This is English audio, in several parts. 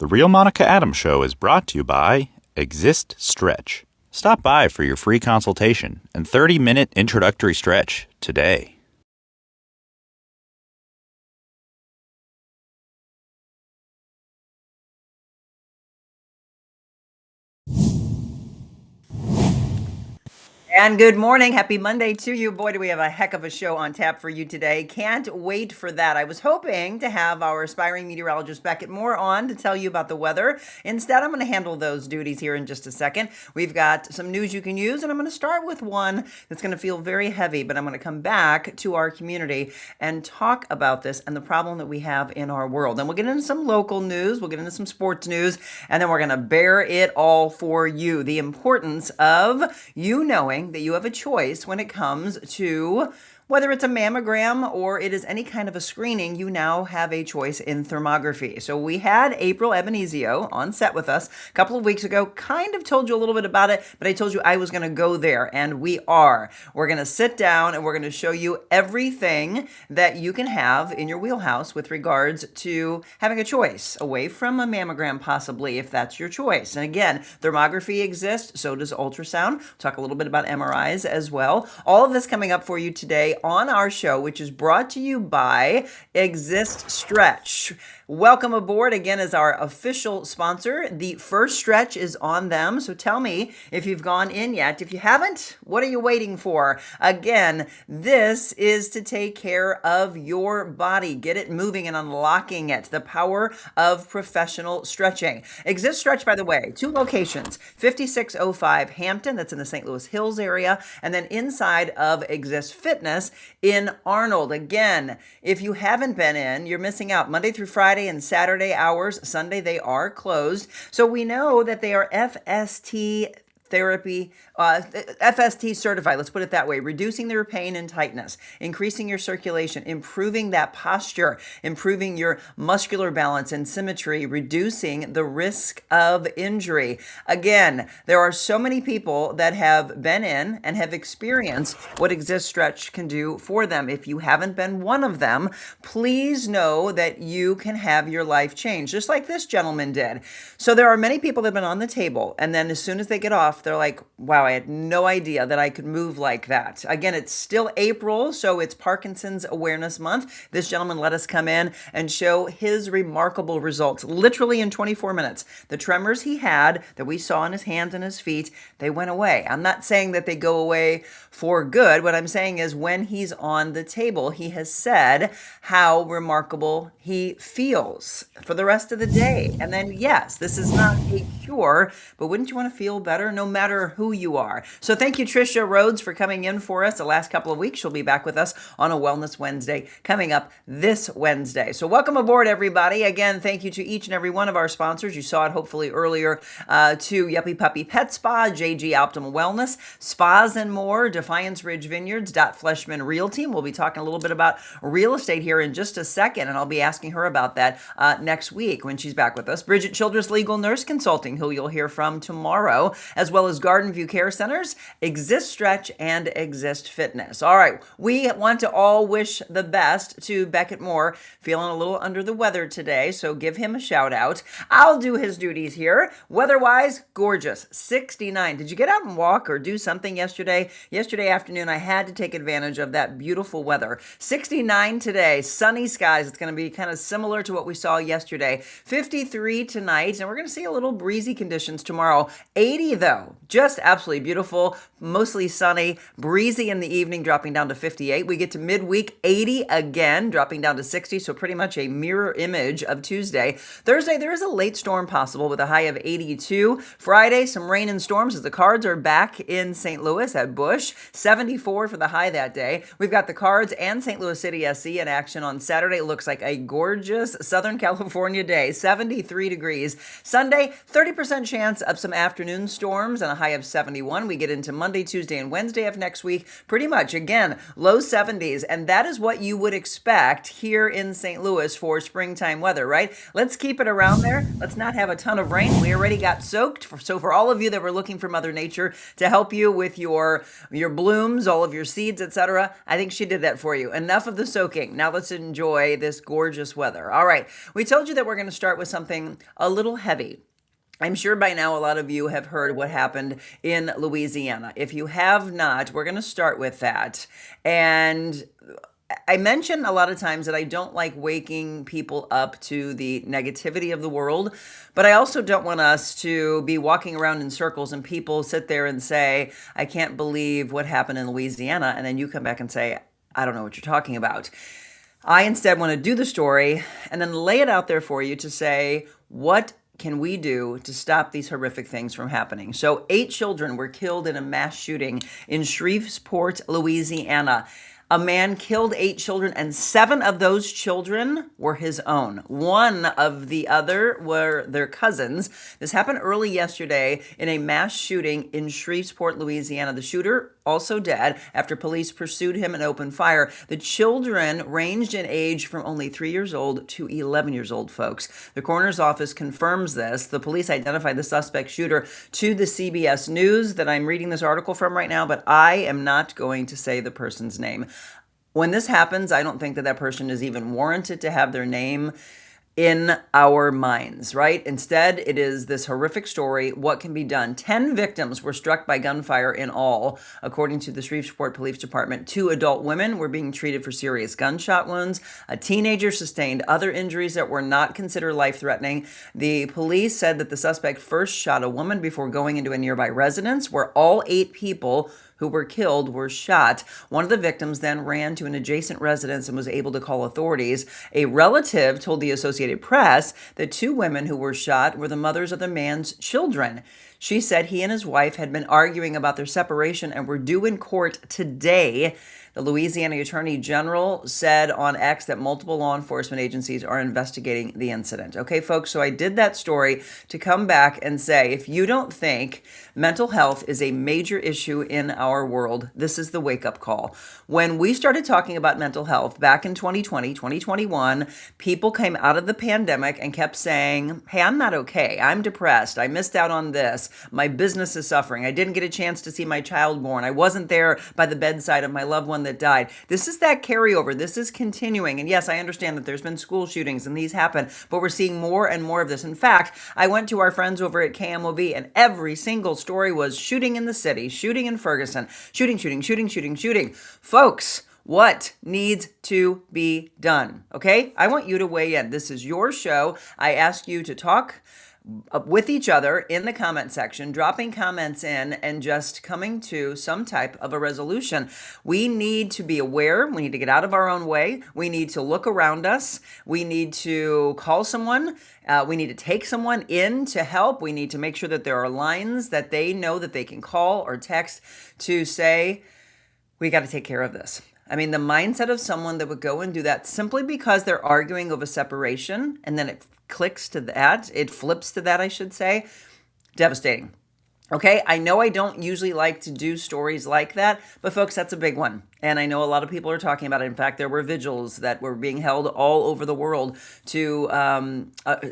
The Real Monica Adams Show is brought to you by Exist Stretch. Stop by for your free consultation and 30-minute introductory stretch today. And good morning. Happy Monday to you. Boy, do we have a heck of a show on tap for you today. Can't wait for that. I was hoping to have our aspiring meteorologist Beckett Moore on to tell you about the weather. Instead, I'm going to handle those duties here in just a second. We've got some news you can use, and I'm going to start with one that's going to feel very heavy, but I'm going to come back to our community and talk about this and the problem that we have in our world. And we'll get into some local news, we'll get into some sports news, and then we're going to bear it all for you. The importance of you knowing that you have a choice when it comes to whether it's a mammogram or it is any kind of a screening. You now have a choice in thermography. So we had April Abbonizio on set with us a couple of weeks ago, kind of told you a little bit about it, but I told you I was going to go there, and we are. We're going to sit down and we're going to show you everything that you can have in your wheelhouse with regards to having a choice away from a mammogram, possibly, if that's your choice. And again, thermography exists, so does ultrasound. We'll talk a little bit about MRIs as well. All of this coming up for you today on our show, which is brought to you by Exist Stretch. Welcome aboard again as our official sponsor. The first stretch is on them, so tell me if you've gone in yet. If you haven't, what are you waiting for? Again, this is to take care of your body, get it moving and unlocking it. The power of professional stretching. Exist Stretch, by the way, 2 locations, 5605 Hampton, that's in the St. Louis Hills area, and then inside of Exist Fitness in Arnold. Again, if you haven't been in, you're missing out. Monday through Friday and Saturday hours. Sunday they are closed. So we know that they are FST therapy, FST certified, let's put it that way, reducing their pain and tightness, increasing your circulation, improving that posture, improving your muscular balance and symmetry, reducing the risk of injury. Again, there are so many people that have been in and have experienced what Exist Stretch can do for them. If you haven't been one of them, please know that you can have your life change, just like this gentleman did. So there are many people that have been on the table, and then as soon as they get off, they're like, wow, I had no idea that I could move like that. Again, it's still April, so it's Parkinson's Awareness Month. This gentleman let us come in and show his remarkable results, literally in 24 minutes. The tremors he had that we saw in his hands and his feet, they went away. I'm not saying that they go away for good. What I'm saying is when he's on the table, he has said how remarkable he feels for the rest of the day. And then, yes, this is not a cure, but wouldn't you want to feel better no matter who you are? So thank you, Tricia Rhodes, for coming in for us the last couple of weeks. She'll be back with us on a Wellness Wednesday coming up this Wednesday. So welcome aboard, everybody. Again, thank you to each and every one of our sponsors. You saw it hopefully earlier to Yuppie Puppy Pet Spa, JG Optimal Wellness, Spas and More, Defiance Ridge Vineyards, Dot Fleshman Realty. We'll be talking a little bit about real estate here in just a second, and I'll be asking her about that next week when she's back with us. Bridget Childress Legal Nurse Consulting, who you'll hear from tomorrow, as well as Garden View Care Centers, Exist Stretch, and Exist Fitness. All right, we want to all wish the best to Beckett Moore, feeling a little under the weather today, so give him a shout out. I'll do his duties here. Weather-wise, gorgeous, 69. Did you get out and walk or do something yesterday? Yesterday afternoon, I had to take advantage of that beautiful weather. 69 today, sunny skies. It's going to be kind of similar to what we saw yesterday. 53 tonight, and we're going to see a little breezy conditions tomorrow. 80 though, just absolutely beautiful, mostly sunny, breezy in the evening, dropping down to 58. We get to midweek, 80 again, dropping down to 60, so pretty much a mirror image of Tuesday. Thursday, there is a late storm possible with a high of 82. Friday, some rain and storms as the Cards are back in St. Louis at Busch. 74 for the high that day. We've got the Cards and St. Louis City SC in action on Saturday. It looks like a gorgeous Southern California day, 73 degrees. Sunday, 30% chance of some afternoon storms. storms and a high of 71. We get into Monday, Tuesday, and Wednesday of next week. Pretty much, again, low 70s. And that is what you would expect here in St. Louis for springtime weather, right? Let's keep it around there. Let's not have a ton of rain. We already got soaked. So for all of you that were looking for Mother Nature to help you with your blooms, all of your seeds, etc., I think she did that for you. Enough of the soaking. Now let's enjoy this gorgeous weather. All right. We told you that we're going to start with something a little heavy. I'm sure by now a lot of you have heard what happened in Louisiana. If you have not, we're going to start with that. And I mention a lot of times that I don't like waking people up to the negativity of the world, but I also don't want us to be walking around in circles and people sit there and say, I can't believe what happened in Louisiana, and then you come back and say, I don't know what you're talking about. I instead want to do the story and then lay it out there for you to say, what can we do to stop these horrific things from happening? So 8 children were killed in a mass shooting in Shreveport, Louisiana. A man killed 8 children, and 7 of those children were his own. 1 of the other were their cousins. This happened early yesterday in a mass shooting in Shreveport, Louisiana. The shooter also dead after police pursued him and opened fire. The children ranged in age from only 3 years old to 11 years old, folks. The coroner's office confirms this. The police identified the suspect shooter to the CBS News that I'm reading this article from right now, but I am not going to say the person's name. When this happens, I don't think that person is even warranted to have their name in our minds, right? Instead, it is this horrific story. What can be done? 10 victims were struck by gunfire in all, according to the Shreveport Police Department. 2 adult women were being treated for serious gunshot wounds. A teenager sustained other injuries that were not considered life-threatening. The police said that the suspect first shot a woman before going into a nearby residence where all 8 people who were killed were shot. One of the victims then ran to an adjacent residence and was able to call authorities. A relative told the Associated Press that 2 women who were shot were the mothers of the man's children. She said he and his wife had been arguing about their separation and were due in court today. The Louisiana Attorney General said on X that multiple law enforcement agencies are investigating the incident. Okay, folks, so I did that story to come back and say, if you don't think mental health is a major issue in our world, this is the wake-up call. When we started talking about mental health back in 2020, 2021, people came out of the pandemic and kept saying, hey, I'm not okay. I'm depressed. I missed out on this. My business is suffering. I didn't get a chance to see my child born. I wasn't there by the bedside of my loved one that died. This is that carryover. This is continuing. And yes, I understand that there's been school shootings and these happen, but we're seeing more and more of this. In fact, I went to our friends over at KMOV and every single story was shooting in the city, shooting in Ferguson, shooting. Folks, what needs to be done? Okay? I want you to weigh in. This is your show. I ask you to talk with each other in the comment section, dropping comments in and just coming to some type of a resolution. We need to be aware. We need to get out of our own way. We need to look around us. We need to call someone. We need to take someone in to help. We need to make sure that there are lines that they know that they can call or text to say, we got to take care of this. I mean, the mindset of someone that would go and do that simply because they're arguing over separation and then it flips to that, I should say, devastating. Okay, I know I don't usually like to do stories like that, but folks, that's a big one. And I know a lot of people are talking about it. In fact, there were vigils that were being held all over the world to,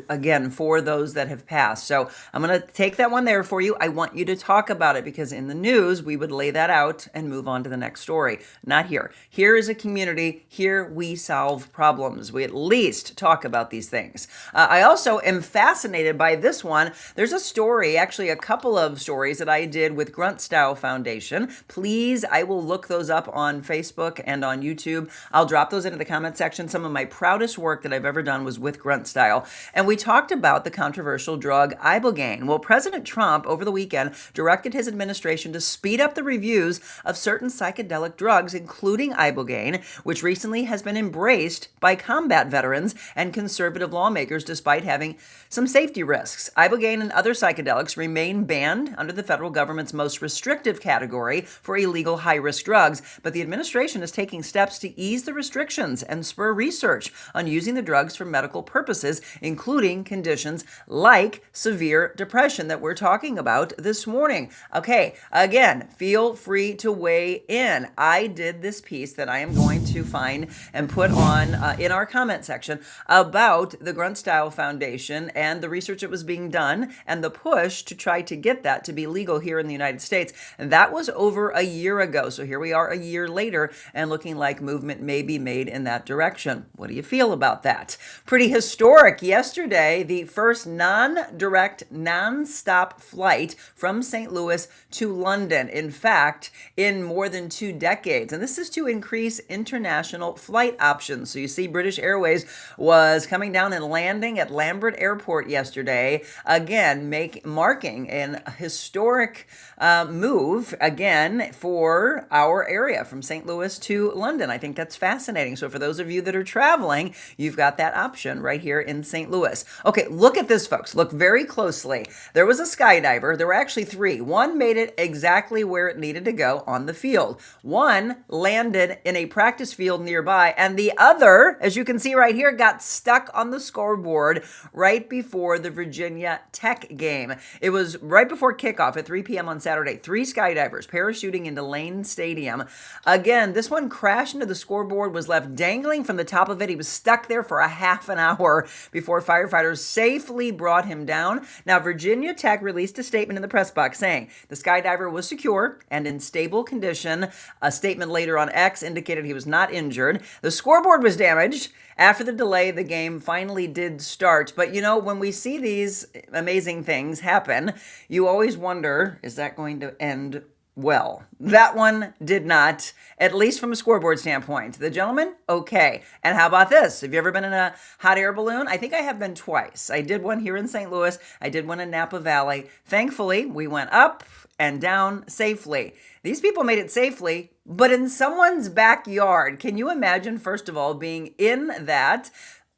again, for those that have passed. So I'm going to take that one there for you. I want you to talk about it because in the news, we would lay that out and move on to the next story. Not here. Here is a community. Here we solve problems. We at least talk about these things. I also am fascinated by this one. There's a story, actually a couple of stories that I did with Grunt Style Foundation. Please, I will look those up on Facebook and on YouTube. I'll drop those into the comment section. Some of my proudest work that I've ever done was with Grunt Style. And we talked about the controversial drug ibogaine. Well, President Trump over the weekend directed his administration to speed up the reviews of certain psychedelic drugs, including ibogaine, which recently has been embraced by combat veterans and conservative lawmakers despite having some safety risks. Ibogaine and other psychedelics remain banned under the federal government's most restrictive category for illegal high-risk drugs, but the administration is taking steps to ease the restrictions and spur research on using the drugs for medical purposes, including conditions like severe depression that we're talking about this morning. Okay, again, feel free to weigh in. I did this piece that I am going to find and put on in our comment section about the Grunt Style Foundation and the research that was being done and the push to try to get that to be legal here in the United States. And that was over a year ago. So here we are a year later and looking like movement may be made in that direction. What do you feel about that? Pretty historic. Yesterday, the first non-direct, non-stop flight from St. Louis to London. In fact, in more than 2 decades. And this is to increase international flight options. So you see British Airways was coming down and landing at Lambert Airport yesterday, again, marking an historic move, again, for our area from St. Louis to London. I think that's fascinating. So for those of you that are traveling, you've got that option right here in St. Louis. Okay, look at this, folks. Look very closely. There was a skydiver. There were actually 3. One made it exactly where it needed to go on the field. One landed in a practice field nearby, and the other, as you can see right here, got stuck on the scoreboard right before the Virginia Tech game. It was right before kickoff at 3 p.m. on Saturday. 3 skydivers parachuting into Lane Stadium. Again, this one crashed into the scoreboard, was left dangling from the top of it. He was stuck there for a half an hour before firefighters safely brought him down. Now, Virginia Tech released a statement in the press box saying the skydiver was secure and in stable condition. A statement later on X indicated he was not injured. The scoreboard was damaged. After the delay, the game finally did start. But you know, when we see these amazing things happen, you always wonder, is that going to end well? That one did not, at least from a scoreboard standpoint. The gentleman, okay. And how about this? Have you ever been in a hot air balloon? I think I have been twice. I did one here in St. Louis. I did one in Napa Valley. Thankfully, we went up and down safely. These people made it safely, but in someone's backyard. Can you imagine, first of all, being in that,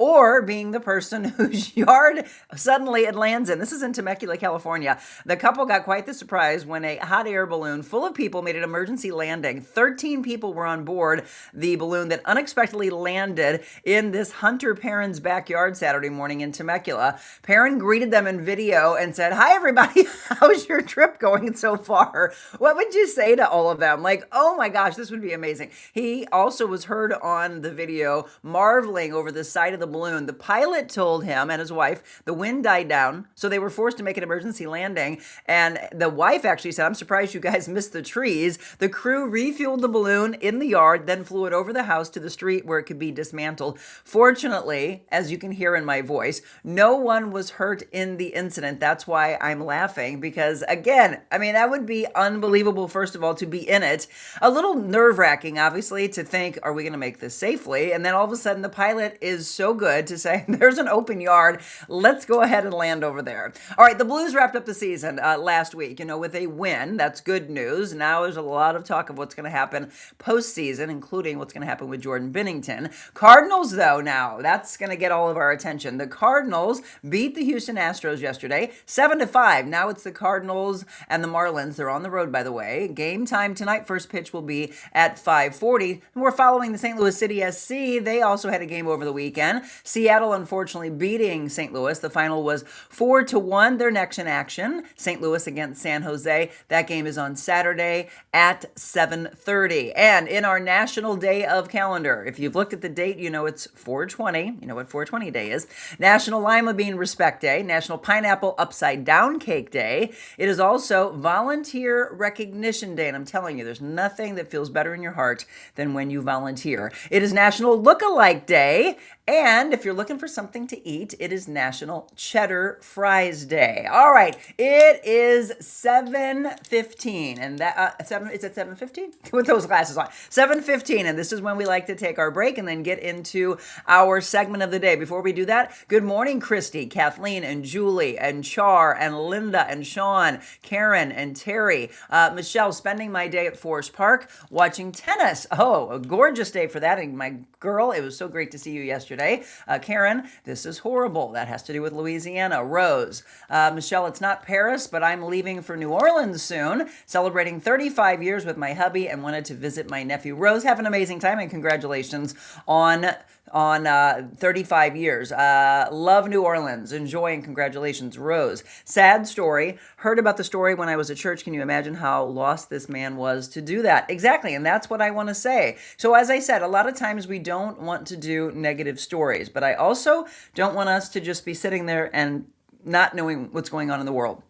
or being the person whose yard suddenly it lands in? This is in Temecula, California. The couple got quite the surprise when a hot air balloon full of people made an emergency landing. 13 people were on board the balloon that unexpectedly landed in this Hunter Perrin's backyard Saturday morning in Temecula. Perrin greeted them in video and said, "Hi, everybody. How's your trip going so far?" What would you say to all of them? Like, oh my gosh, this would be amazing. He also was heard on the video marveling over the sight of the balloon. The pilot told him and his wife the wind died down, so they were forced to make an emergency landing. And the wife actually said, "I'm surprised you guys missed the trees." The crew refueled the balloon in the yard, then flew it over the house to the street where it could be dismantled. Fortunately, as you can hear in my voice, no one was hurt in the incident. That's why I'm laughing, because again, I mean, that would be unbelievable, first of all, to be in it. A little nerve-wracking, obviously, to think, are we going to make this safely? And then all of a sudden, the pilot is so good to say, there's an open yard. Let's go ahead and land over there. All right, the Blues wrapped up the season last week, with a win. That's good news. Now there's a lot of talk of what's going to happen postseason, including what's going to happen with Jordan Binnington. Cardinals, though, now, that's going to get all of our attention. The Cardinals beat the Houston Astros yesterday, 7-5. Now it's the Cardinals and the Marlins. They're on the road, by the way. Game time tonight. First pitch will be at 5:40. And we're following the St. Louis City SC. They also had a game over the weekend. Seattle, unfortunately, beating St. Louis. The final was 4-1. They're next in action. St. Louis against San Jose. That game is on Saturday at 7:30. And in our National Day of Calendar, if you've looked at the date, you know it's 420. You know what 420 Day is. National Lima Bean Respect Day. National Pineapple Upside Down Cake Day. It is also Volunteer Recognition Day. And I'm telling you, there's nothing that feels better in your heart than when you volunteer. It is National Look-alike Day. And if you're looking for something to eat, it is National Cheddar Fries Day. All right, it is 7:15, and that is it 7:15 with those glasses on. 7:15, and this is when we like to take our break and then get into our segment of the day. Before we do that, good morning, Christy, Kathleen, and Julie, and Char, and Linda, and Sean, Karen, and Terry. Michelle, spending my day at Forest Park watching tennis. Oh, a gorgeous day for that. And my girl, it was so great to see you yesterday. today. Karen, this is horrible. That has to do with Louisiana. Rose, Michelle, it's not Paris, but I'm leaving for New Orleans soon, celebrating 35 years with my hubby and wanted to visit my nephew. Rose, have an amazing time and congratulations on 35 years. Love New Orleans. Enjoy and congratulations, Rose. Sad story. Heard about the story when I was at church. Can you imagine how lost this man was to do that? Exactly. And that's what I want to say. So as I said, a lot of times we don't want to do negative stories, but I also don't want us to just be sitting there and not knowing what's going on in the world.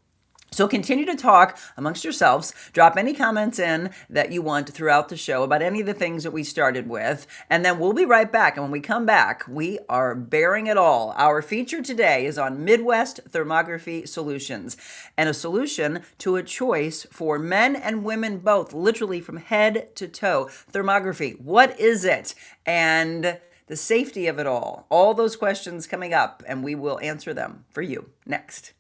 So continue to talk amongst yourselves. Drop any comments in that you want throughout the show about any of the things that we started with. And then we'll be right back. And when we come back, we are bearing it all. Our feature today is on Midwest Thermography Solutions, and a solution to a choice for men and women both, literally from head to toe. Thermography, what is it? And the safety of it all. All those questions coming up, and we will answer them for you next.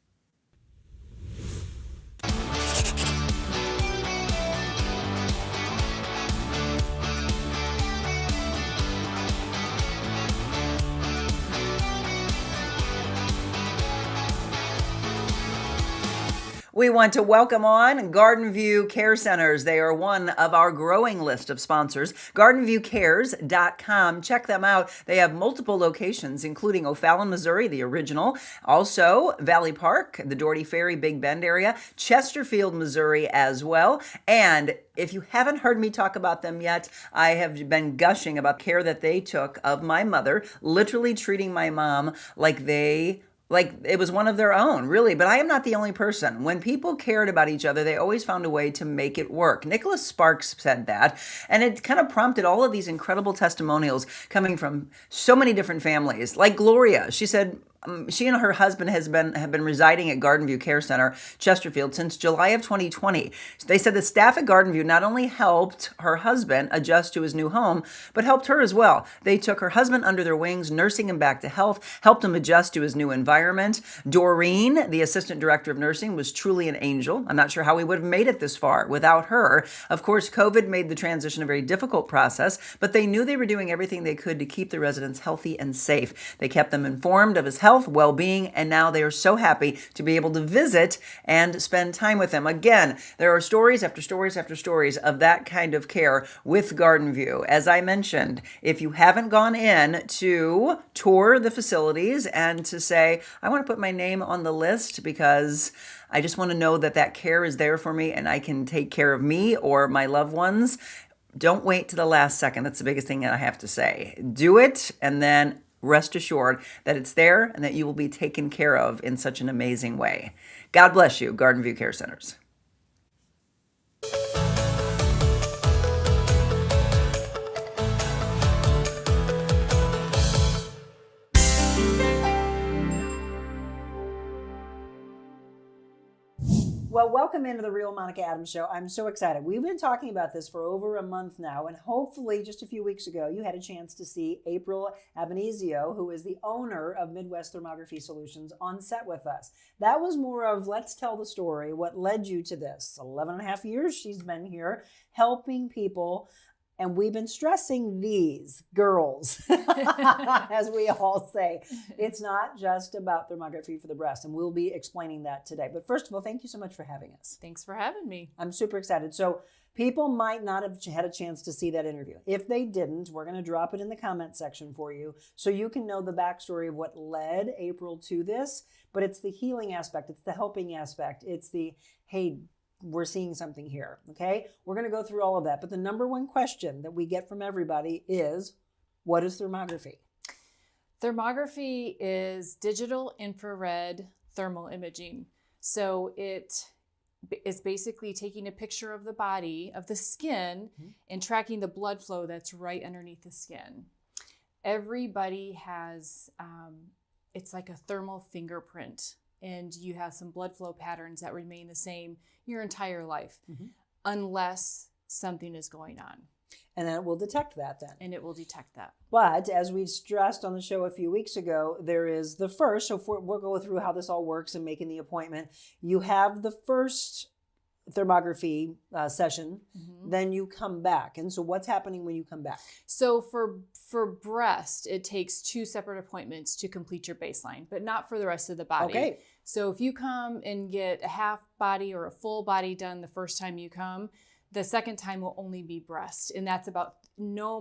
We want to welcome on Garden View Care Centers. They are one of our growing list of sponsors. GardenViewCares.com. Check them out. They have multiple locations, including O'Fallon, Missouri, the original. Also, Valley Park, the Doherty Ferry, Big Bend area. Chesterfield, Missouri as well. And if you haven't heard me talk about them yet, I have been gushing about care that they took of my mother, literally treating my mom like it was one of their own, really. But I am not the only person. When people cared about each other, they always found a way to make it work. Nicholas Sparks said that, and it kind of prompted all of these incredible testimonials coming from so many different families. Like Gloria, she said, she and her husband have been residing at Garden View Care Center, Chesterfield, since July of 2020. They said the staff at Garden View not only helped her husband adjust to his new home, but helped her as well. They took her husband under their wings, nursing him back to health, helped him adjust to his new environment. Doreen, the assistant director of nursing, was truly an angel. I'm not sure how we would have made it this far without her. Of course, COVID made the transition a very difficult process, but they knew they were doing everything they could to keep the residents healthy and safe. They kept them informed of his health, well-being, and now they are so happy to be able to visit and spend time with him. Again, there are stories after stories after stories of that kind of care with Garden View. As I mentioned, if you haven't gone in to tour the facilities and to say, I want to put my name on the list because I just want to know that that care is there for me and I can take care of me or my loved ones, don't wait to the last second. That's the biggest thing that I have to say. Do it, and then rest assured that it's there and that you will be taken care of in such an amazing way. God bless you, Garden View Care Centers. Well, welcome into the Real Monica Adams Show. I'm so excited. We've been talking about this for over a month now, and hopefully just a few weeks ago, you had a chance to see April Abbonizio, who is the owner of Midwest Thermography Solutions, on set with us. That was more of, let's tell the story, what led you to this. 11 and a half years she's been here helping people. And we've been stressing these girls, as we all say. It's not just about thermography for the breast, and we'll be explaining that today. But first of all, thank you so much for having us. Thanks for having me. I'm super excited. So people might not have had a chance to see that interview. If they didn't, we're going to drop it in the comment section for you so you can know the backstory of what led April to this. But it's the healing aspect. It's the helping aspect. It's the, hey, we're seeing something here, okay? We're going to go through all of that. But the number one question that we get from everybody is, what is thermography? Thermography is digital infrared thermal imaging. So it is basically taking a picture of the body, of the skin, and tracking the blood flow that's right underneath the skin. Everybody has, it's like a thermal fingerprint, and you have some blood flow patterns that remain the same your entire life, unless something is going on. And then it will detect that then. And it will detect that. But as we stressed on the show a few weeks ago, there is the first, so we'll go through how this all works and making the appointment. You have the first thermography session, then you come back. And so what's happening when you come back? So for breast, it takes 2 separate appointments to complete your baseline, but not for the rest of the body. Okay. So if you come and get a half body or a full body done the first time you come, the second time will only be breast. And that's about no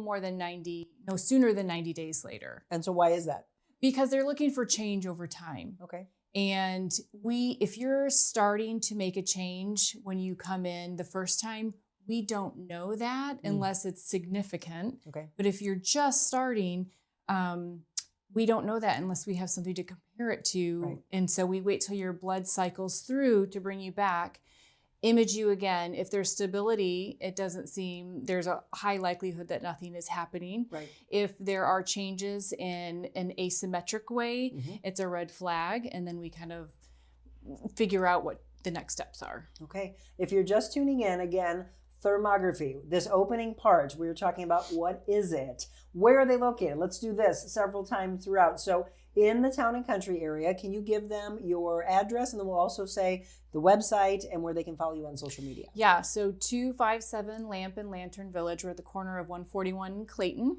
sooner than 90 days later. And so why is that? Because they're looking for change over time. Okay. And if you're starting to make a change when you come in the first time, we don't know that unless it's significant. Okay. But if you're just starting, we don't know that unless we have something to compare it to. Right. And so we wait till your blood cycles through to bring you back, image you again. If there's stability, there's a high likelihood that nothing is happening. Right. If there are changes in an asymmetric way, it's a red flag. And then we kind of figure out what the next steps are. Okay. If you're just tuning in, again, thermography, this opening part, we were talking about what is it? Where are they located? Let's do this several times throughout. So in the town and country area, can you give them your address? And then we'll also say the website and where they can follow you on social media. Yeah, so 257 Lamp and Lantern Village. We're at the corner of 141 in Clayton.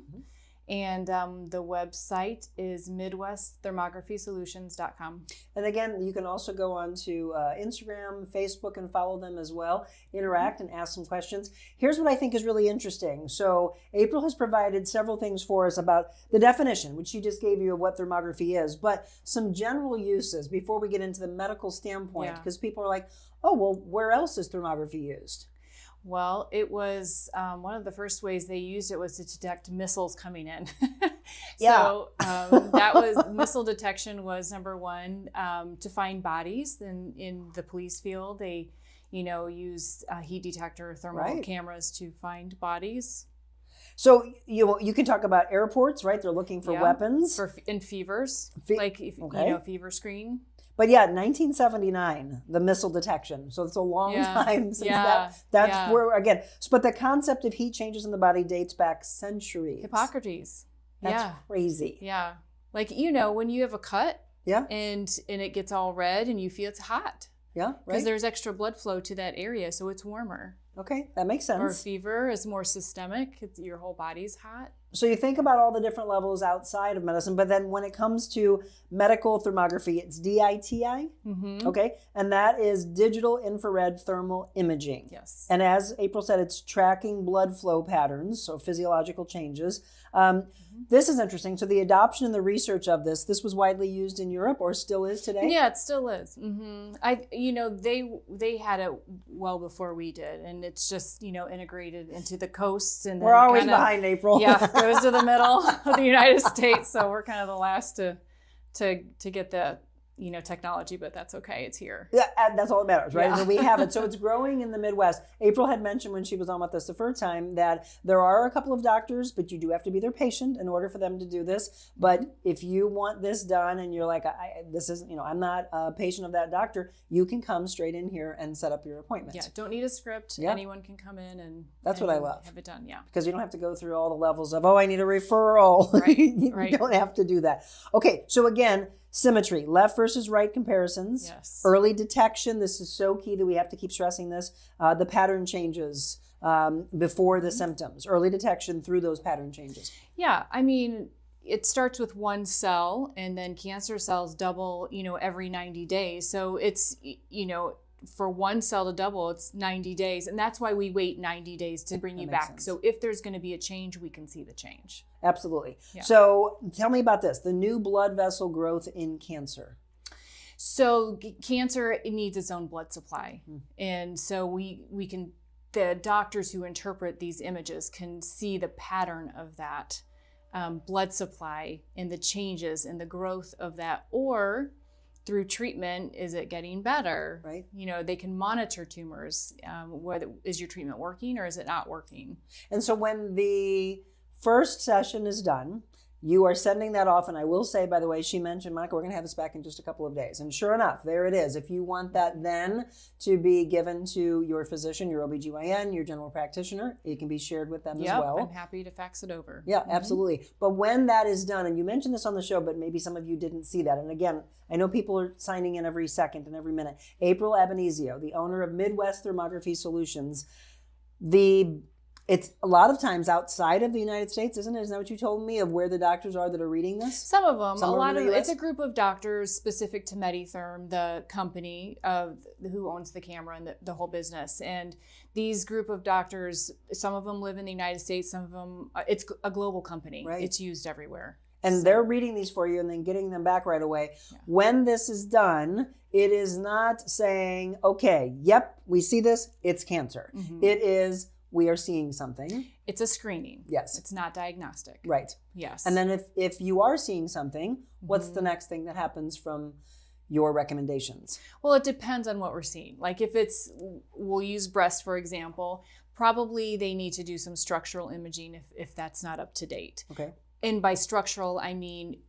And the website is MidwestThermographySolutions.com. And again, you can also go on to Instagram, Facebook, and follow them as well. Interact and ask some questions. Here's what I think is really interesting. So April has provided several things for us about the definition, which she just gave you of what thermography is, but some general uses before we get into the medical standpoint, because people are like, oh, well, where else is thermography used? Well, it was one of the first ways they used it was to detect missiles coming in. So that was missile detection was number one. To find bodies in the police field, they use heat detector thermal cameras to find bodies. So you can talk about airports, right? They're looking for weapons. In fevers, fever screen. But 1979, the missile detection. So it's a long time since that's where, again, but the concept of heat changes in the body dates back centuries. Hippocrates. That's crazy. Yeah. Like, when you have a cut and it gets all red and you feel it's hot. Yeah, right. Because there's extra blood flow to that area, so it's warmer. Okay, that makes sense. Or fever is more systemic. Your whole body's hot. So you think about all the different levels outside of medicine, but then when it comes to medical thermography, it's DITI, okay? And that is digital infrared thermal imaging. Yes. And as April said, it's tracking blood flow patterns, so physiological changes. This is interesting. So the adoption and the research of this was widely used in Europe or still is today? Yeah, it still is. They had it well before we did, and it's just, integrated into the coasts. And we're always behind April. Yeah, goes to the middle of the United States, so we're kind of the last to get the technology, but that's okay. It's here. Yeah, that's all that matters, right? Yeah. So we have it. So it's growing in the Midwest. April had mentioned when she was on with us the first time that there are a couple of doctors, but you do have to be their patient in order for them to do this. But if you want this done and you're like, I'm not a patient of that doctor, you can come straight in here and set up your appointment. Yeah, don't need a script. Yeah. Anyone can come in and what I love. Have it done. Yeah, because you don't have to go through all the levels of I need a referral. Right. You right. don't have to do that. Okay, so again. Symmetry, left versus right comparisons. Yes. Early detection, this is so key that we have to keep stressing this. The pattern changes before the symptoms. Early detection through those pattern changes. Yeah, I mean, it starts with one cell and then cancer cells double, every 90 days. So it's, for one cell to double, it's 90 days. And that's why we wait 90 days to bring you back. Sense. So if there's going to be a change, we can see the change. Absolutely. Yeah. So tell me about this, the new blood vessel growth in cancer. So cancer, it needs its own blood supply. And so we can, the doctors who interpret these images can see the pattern of that blood supply and the changes in the growth of that, or through treatment, is it getting better? Right. They can monitor tumors. Whether is your treatment working or is it not working? And so when the first session is done, You are sending that off, and I will say, by the way, she mentioned, Monica, we're going to have this back in just a couple of days. And sure enough, there it is. If you want that then to be given to your physician, your OBGYN, your general practitioner, it can be shared with them as well. I'm happy to fax it over. Yeah, absolutely. But when that is done, and you mentioned this on the show, but maybe some of you didn't see that. And again, I know people are signing in every second and every minute. April Abbonizio, the owner of Midwest Thermography Solutions, it's a lot of times outside of the United States, isn't it? Isn't that what you told me, of where the doctors are that are reading this? Some of them. Some a lot of the US? It's a group of doctors specific to Meditherm, the company of who owns the camera and the whole business. And these group of doctors, some of them live in the United States, some of them, it's a global company. Right. It's used everywhere. And they're reading these for you and then getting them back right away. Yeah. When this is done, it is not saying, okay, yep, we see this, it's cancer. Mm-hmm. It is, we are seeing something. It's a screening. Yes. It's not diagnostic. Right. Yes. And then if you are seeing something, what's the next thing that happens from your recommendations? Well, it depends on what we're seeing. Like if we'll use breast, for example, probably they need to do some structural imaging if that's not up to date. Okay. And by structural, I mean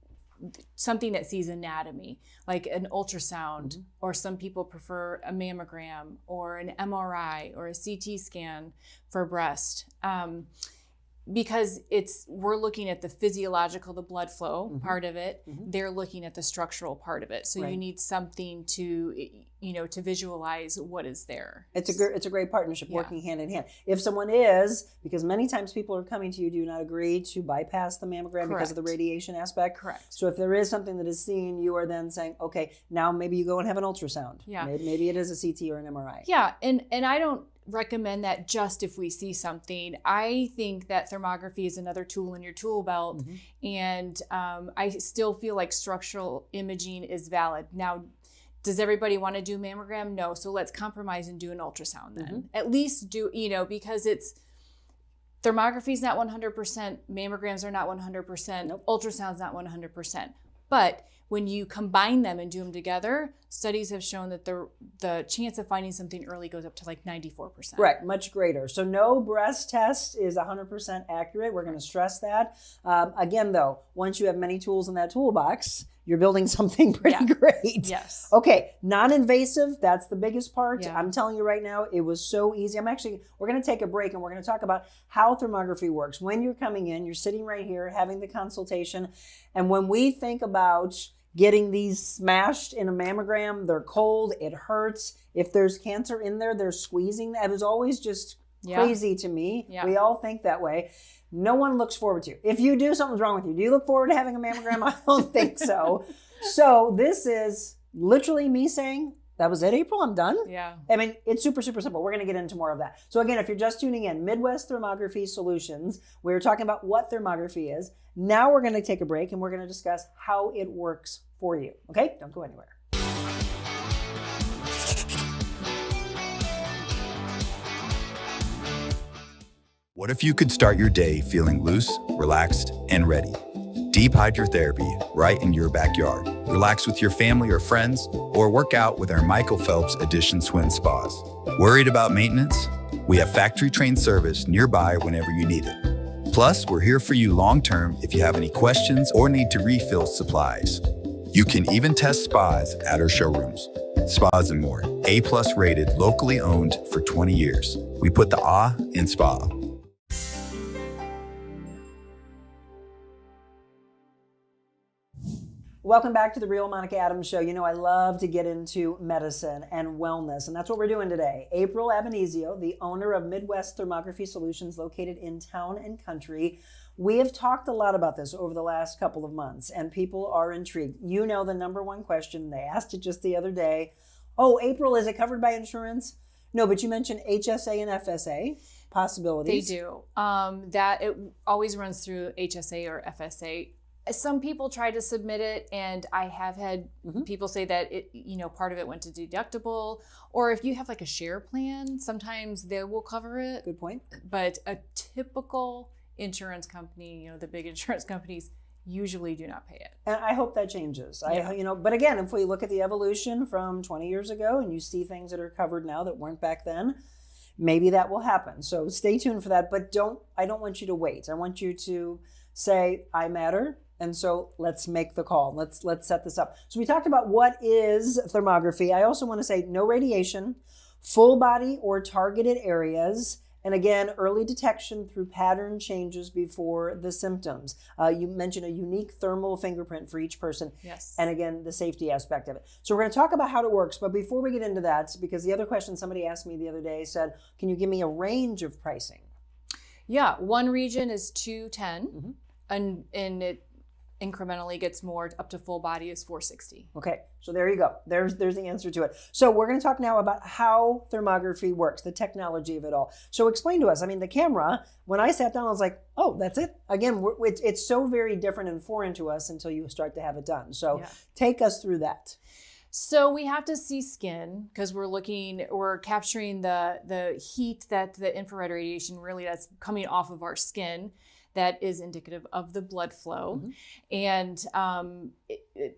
something that sees anatomy, like an ultrasound, or some people prefer a mammogram or an MRI or a CT scan for breast. Because we're looking at the physiological, the blood flow part of it. They're looking at the structural part of it. So you need something to visualize what is there. It's a great partnership, working hand in hand. If someone is, because many times people are coming to you, do not agree to bypass the mammogram because of the radiation aspect. Correct. So if there is something that is seen, you are then saying, okay, now maybe you go and have an ultrasound. Yeah. Maybe it is a CT or an MRI. Yeah, and I don't recommend that just if we see something. I think that thermography is another tool in your tool belt, and I still feel like structural imaging is valid. Now, does everybody want to do mammogram? No, so let's compromise and do an ultrasound then. At least do, because thermography is not 100%, mammograms are not 100%, ultrasound's not 100%. But when you combine them and do them together, studies have shown that the chance of finding something early goes up to like 94%. Right, much greater. So no breast test is 100% accurate. We're going to stress that. Again, though, once you have many tools in that toolbox, you're building something pretty great. Yes. Okay, non-invasive, that's the biggest part. Yeah. I'm telling you right now, it was so easy. We're going to take a break and we're going to talk about how thermography works. When you're coming in, you're sitting right here having the consultation. And when we think about getting these smashed in a mammogram, they're cold, it hurts. If there's cancer in there, they're squeezing. That is always just crazy to me. Yeah. We all think that way. No one looks forward to. If you do, something's wrong with you. Do you look forward to having a mammogram? I don't think so. So this is literally me saying, that was it, April, I'm done? Yeah. I mean, it's super, super simple. We're going to get into more of that. So again, if you're just tuning in, Midwest Thermography Solutions, we're talking about what thermography is. Now we're going to take a break and we're going to discuss how it works for you. Okay? Don't go anywhere. What if you could start your day feeling loose, relaxed, and ready? Deep hydrotherapy right in your backyard. Relax with your family or friends, or work out with our Michael Phelps Edition Swim Spas. Worried about maintenance? We have factory-trained service nearby whenever you need it. Plus, we're here for you long-term if you have any questions or need to refill supplies. You can even test spas at our showrooms. Spas and More, A+ rated, locally owned for 20 years. We put the ah in spa. Welcome back to the Real Monica Adams Show. You know, I love to get into medicine and wellness, and that's what we're doing today. April Abbonizio, the owner of Midwest Thermography Solutions, located in Town and Country. We have talked a lot about this over the last couple of months, and people are intrigued. You know the number one question, they asked it just the other day. Oh, April, is it covered by insurance? No, but you mentioned HSA and FSA possibilities. They do. That it always runs through HSA or FSA. Some people try to submit it, and I have had people say that part of it went to deductible, or if you have like a share plan, sometimes they will cover it. Good point. But a typical insurance company, the big insurance companies, usually do not pay it. And I hope that changes. Yeah. But again, if we look at the evolution from 20 years ago and you see things that are covered now that weren't back then, maybe that will happen. So stay tuned for that. But I don't want you to wait. I want you to say, I matter. And so let's make the call. Let's set this up. So we talked about what is thermography. I also want to say no radiation, full body or targeted areas. And again, early detection through pattern changes before the symptoms. You mentioned a unique thermal fingerprint for each person. Yes. And again, the safety aspect of it. So we're going to talk about how it works. But before we get into that, because the other question somebody asked me the other day said, can you give me a range of pricing? Yeah, one region is 210, and it incrementally gets more, up to full body is 460. Okay, so there you go. There's the answer to it. So we're going to talk now about how thermography works, the technology of it all. So explain to us. I mean, the camera, when I sat down, I was like, oh, that's it? Again, it's so very different and foreign to us until you start to have it done. So take us through that. So we have to see skin because we're capturing the heat that the infrared radiation really that's coming off of our skin that is indicative of the blood flow. And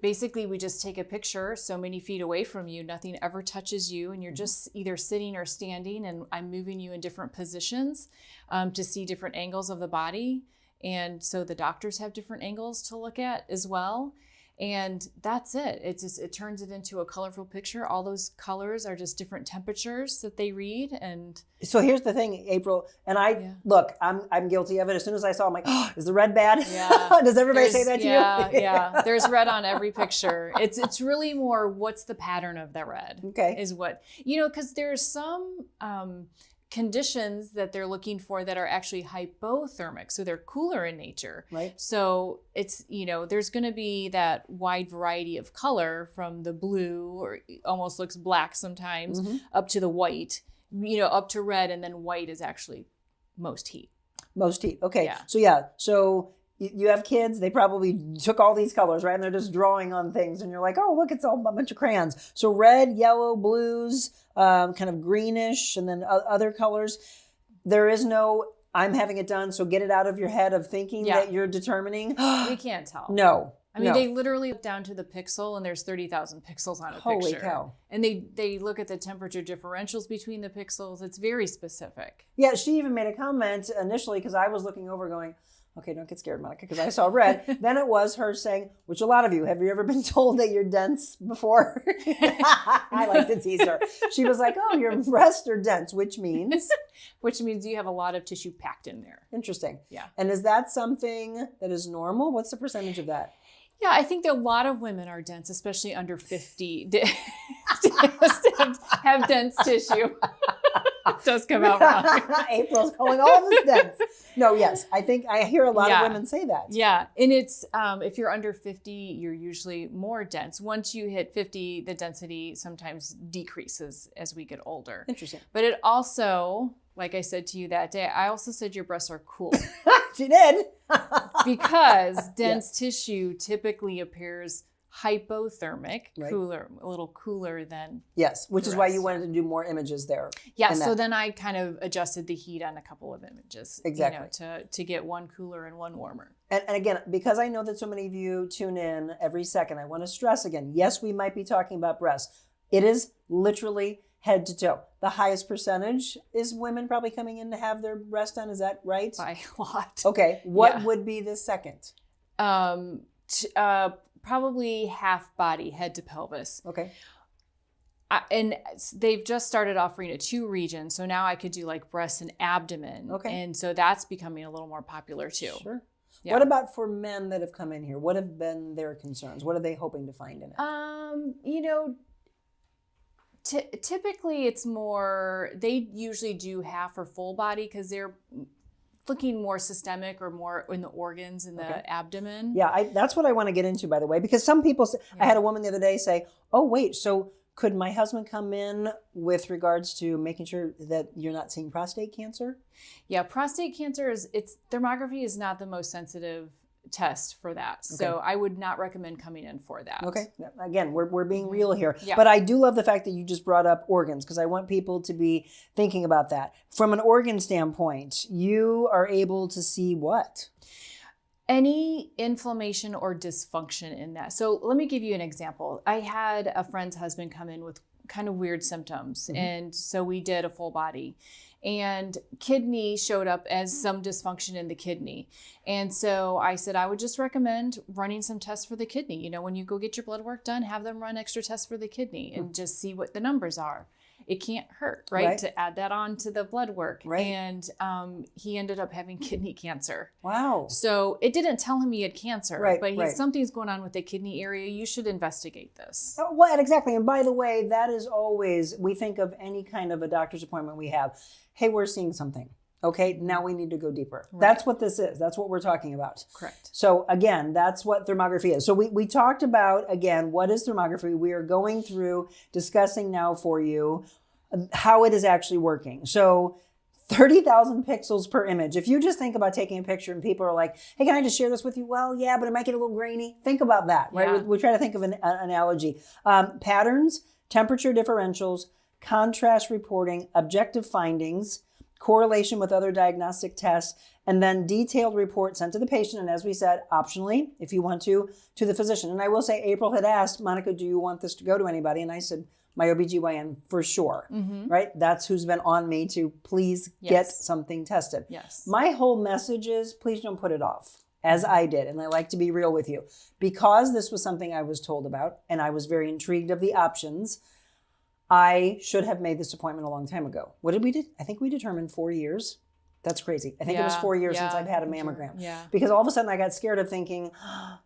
basically we just take a picture so many feet away from you, nothing ever touches you, and you're just either sitting or standing, and I'm moving you in different positions to see different angles of the body. And so the doctors have different angles to look at as well. And that's it. It turns it into a colorful picture. All those colors are just different temperatures that they read. And so here's the thing, April, and look, I'm guilty of it. As soon as I saw, I'm like, oh, is the red bad? Yeah. Does everybody say that to you? Yeah. There's red on every picture. It's really more what's the pattern of the red. Okay. Is what, because there's some conditions that they're looking for that are actually hypothermic, so they're cooler in nature. Right. So it's, there's going to be that wide variety of color from the blue, or almost looks black sometimes, up to the white, up to red, and then white is actually most heat. Most heat. Okay. Yeah. So you have kids, they probably took all these colors, right? And they're just drawing on things. And you're like, oh, look, it's all a bunch of crayons. So red, yellow, blues, kind of greenish, and then other colors. There is no, I'm having it done, so get it out of your head of thinking that you're determining. We can't tell. No. I mean, they literally look down to the pixel, and there's 30,000 pixels on a picture. Holy cow. And they look at the temperature differentials between the pixels. It's very specific. Yeah, she even made a comment initially because I was looking over going, okay, don't get scared, Monica, because I saw red. Then it was her saying, which a lot of you, have you ever been told that you're dense before? I like to tease her. She was like, oh, your breasts are dense, which means? Which means you have a lot of tissue packed in there. Interesting. Yeah. And is that something that is normal? What's the percentage of that? Yeah, I think that a lot of women are dense, especially under 50, have dense tissue. It does come out wrong. April's calling all of us dense. No, yes. I think I hear a lot of women say that. Yeah. And it's, if you're under 50, you're usually more dense. Once you hit 50, the density sometimes decreases as we get older. Interesting. But it also, like I said to you that day, I also said your breasts are cool. She did. Because dense tissue typically appears hypothermic, cooler, a little cooler than which is why you wanted to do more images there. Yeah, so then I kind of adjusted the heat on a couple of images, to get one cooler and one warmer. And again, because I know that so many of you tune in every second, I want to stress again, yes, we might be talking about breasts. It is literally head to toe. The highest percentage is women probably coming in to have their breast done. Is that right? By a lot. Okay. What would be the second? Probably half body, head to pelvis. Okay. And they've just started offering a 2 region. So now I could do like breast and abdomen. Okay. And so that's becoming a little more popular too. Sure. Yeah. What about for men that have come in here? What have been their concerns? What are they hoping to find in it? Typically it's more, they usually do half or full body because they're looking more systemic or more in the organs in the abdomen. Yeah, that's what I want to get into, by the way, because some people, I had a woman the other day say, oh, wait, so could my husband come in with regards to making sure that you're not seeing prostate cancer? Yeah, prostate cancer thermography is not the most sensitive test for that. So I would not recommend coming in for that. Okay. Again, we're being real here. Yeah. But I do love the fact that you just brought up organs because I want people to be thinking about that. From an organ standpoint, you are able to see what? Any inflammation or dysfunction in that. So let me give you an example. I had a friend's husband come in with kind of weird symptoms. And so we did a full body. and kidney showed up as some dysfunction in the kidney. And so I said, I would just recommend running some tests for the kidney. You know, when you go get your blood work done, have them run extra tests for the kidney and just see what the numbers are. It can't hurt, right? To add that on to the blood work. Right. And he ended up having kidney cancer. Wow. So it didn't tell him he had cancer, Right, but right. something's going on with the kidney area. You should investigate this. Well, exactly. And by the way, that is always, we think of any kind of a doctor's appointment we have. Hey, we're seeing something. Okay, now we need to go deeper. Right. That's what this is. That's what we're talking about. Correct. So again, that's what thermography is. So we talked about, again, what is thermography? We are going through discussing now for you how it is actually working. So 30,000 pixels per image. If you just think about taking a picture and people are like, hey, can I just share this with you? Well, yeah, but it might get a little grainy. Think about that, right? Yeah. We try to think of an analogy. Patterns, temperature differentials, contrast reporting, objective findings, correlation with other diagnostic tests, and then detailed report sent to the patient. And as we said, optionally, if you want to the physician. And I will say, April had asked, Monica, do you want this to go to anybody? And I said, my OBGYN for sure, right? That's who's been on me to please get something tested. Yes. My whole message is, please don't put it off, as I did. And I like to be real with you. Because this was something I was told about, and I was very intrigued of the options, I should have made this appointment a long time ago. What did we do? I think we determined 4 years. That's crazy. I think it was 4 years since I've had a mammogram. Yeah. Because all of a sudden I got scared of thinking,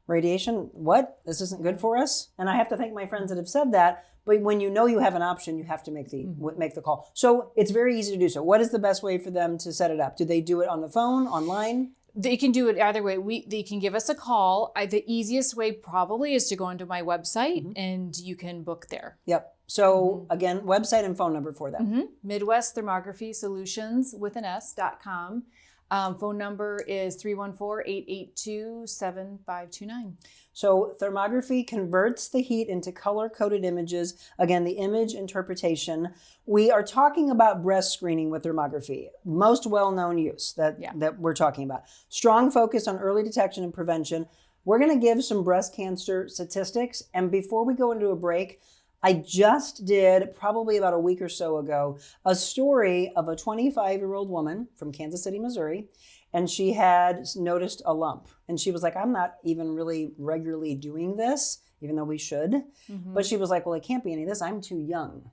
radiation, what? This isn't good for us? And I have to thank my friends that have said that. But when you know you have an option, you have to make the call. So it's very easy to do so. What is the best way for them to set it up? Do they do it on the phone, online? They can do it either way. They can give us a call. The easiest way probably is to go onto my website and you can book there. Yep. So again, website and phone number for that. Midwest Thermography Solutions with an S.com. Phone number is 314-882-7529. So thermography converts the heat into color-coded images. Again, the image interpretation. We are talking about breast screening with thermography. Most well-known use that we're talking about. Strong focus on early detection and prevention. We're going to give some breast cancer statistics. And before we go into a break, I just did, probably about a week or so ago, a story of a 25-year-old woman from Kansas City, Missouri, and she had noticed a lump. And she was like, I'm not even really regularly doing this, even though we should. But she was like, well, it can't be any of this. I'm too young.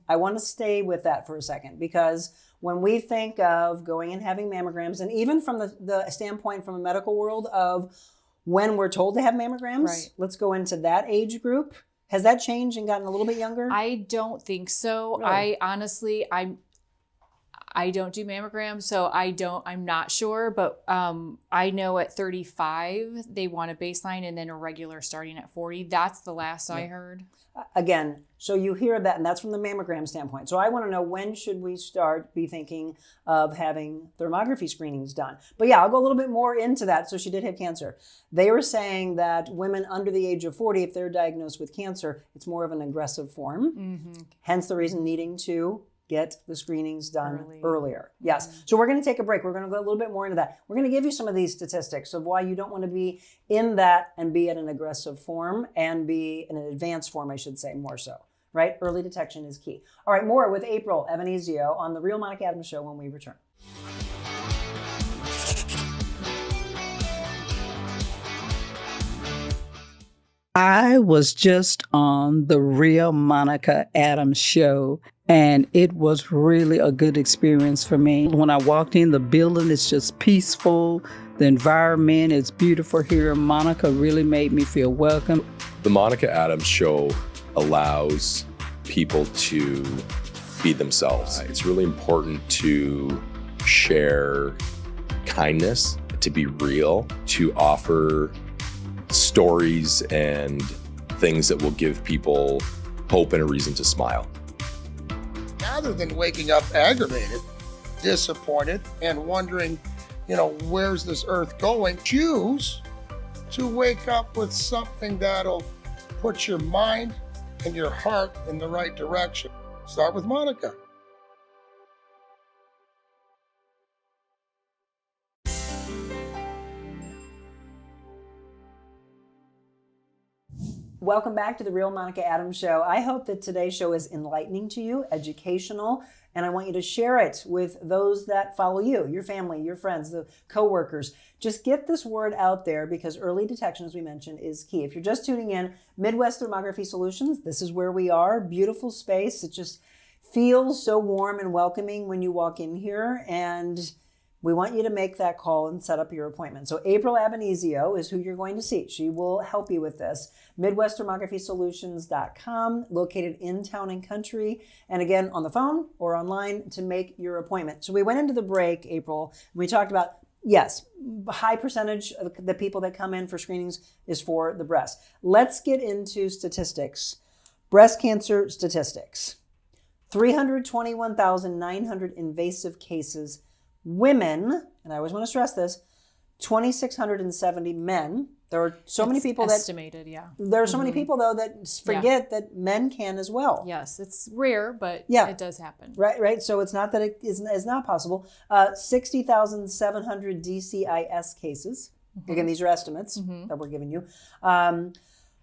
I want to stay with that for a second, because when we think of going and having mammograms, and even from the standpoint from a medical world of when we're told to have mammograms, let's go into that age group. Has that changed and gotten a little bit younger? I don't think so. Really? I honestly, I don't do mammograms, so I'm not sure, but I know at 35, they want a baseline and then a regular starting at 40. That's the last I heard. Again, so you hear that, and that's from the mammogram standpoint. So I want to know, when should we be thinking of having thermography screenings done? But yeah, I'll go a little bit more into that. So she did have cancer. They were saying that women under the age of 40, if they're diagnosed with cancer, it's more of an aggressive form. Hence the reason needing to get the screenings done earlier. Yes. So we're going to take a break. We're going to go a little bit more into that. We're going to give you some of these statistics of why you don't want to be in that and be at an aggressive form, and be in an advanced form, I should say, more so. Right? Early detection is key. All right, more with April Abbonizio on the Real Monica Adams Show when we return. I was just on the Real Monica Adams Show, and it was really a good experience for me. When I walked in, the building is just peaceful. The environment is beautiful here. Monica really made me feel welcome. The Monica Adams Show allows people to be themselves. It's really important to share kindness, to be real, to offer stories and things that will give people hope and a reason to smile. Rather than waking up aggravated, disappointed, and wondering, where's this earth going, choose to wake up with something that'll put your mind and your heart in the right direction. Start with Monica. Welcome back to the Real Monica Adams Show. I hope that today's show is enlightening to you, educational, And I want you to share it with those that follow you, your family, your friends, the coworkers. Just get this word out there because early detection, as we mentioned, is key. If you're just tuning in, Midwest Thermography Solutions, this is where we are. Beautiful space. It just feels so warm and welcoming when you walk in here. And we want you to make that call and set up your appointment. So April Abbonizio is who you're going to see. She will help you with this. MidwestThermographySolutions.com, located in town and country. And again, on the phone or online to make your appointment. So we went into the break, April, and we talked about, yes, high percentage of the people that come in for screenings is for the breast. Let's get into statistics. Breast cancer statistics. 321,900 invasive cases. Women, and I always want to stress this, 2,670 men. There are so many people estimated, There are so many people, though, that forget that men can as well. Yes, it's rare, but it does happen. Right. So it's not that it is not possible. 60,700 DCIS cases. Again, these are estimates that we're giving you.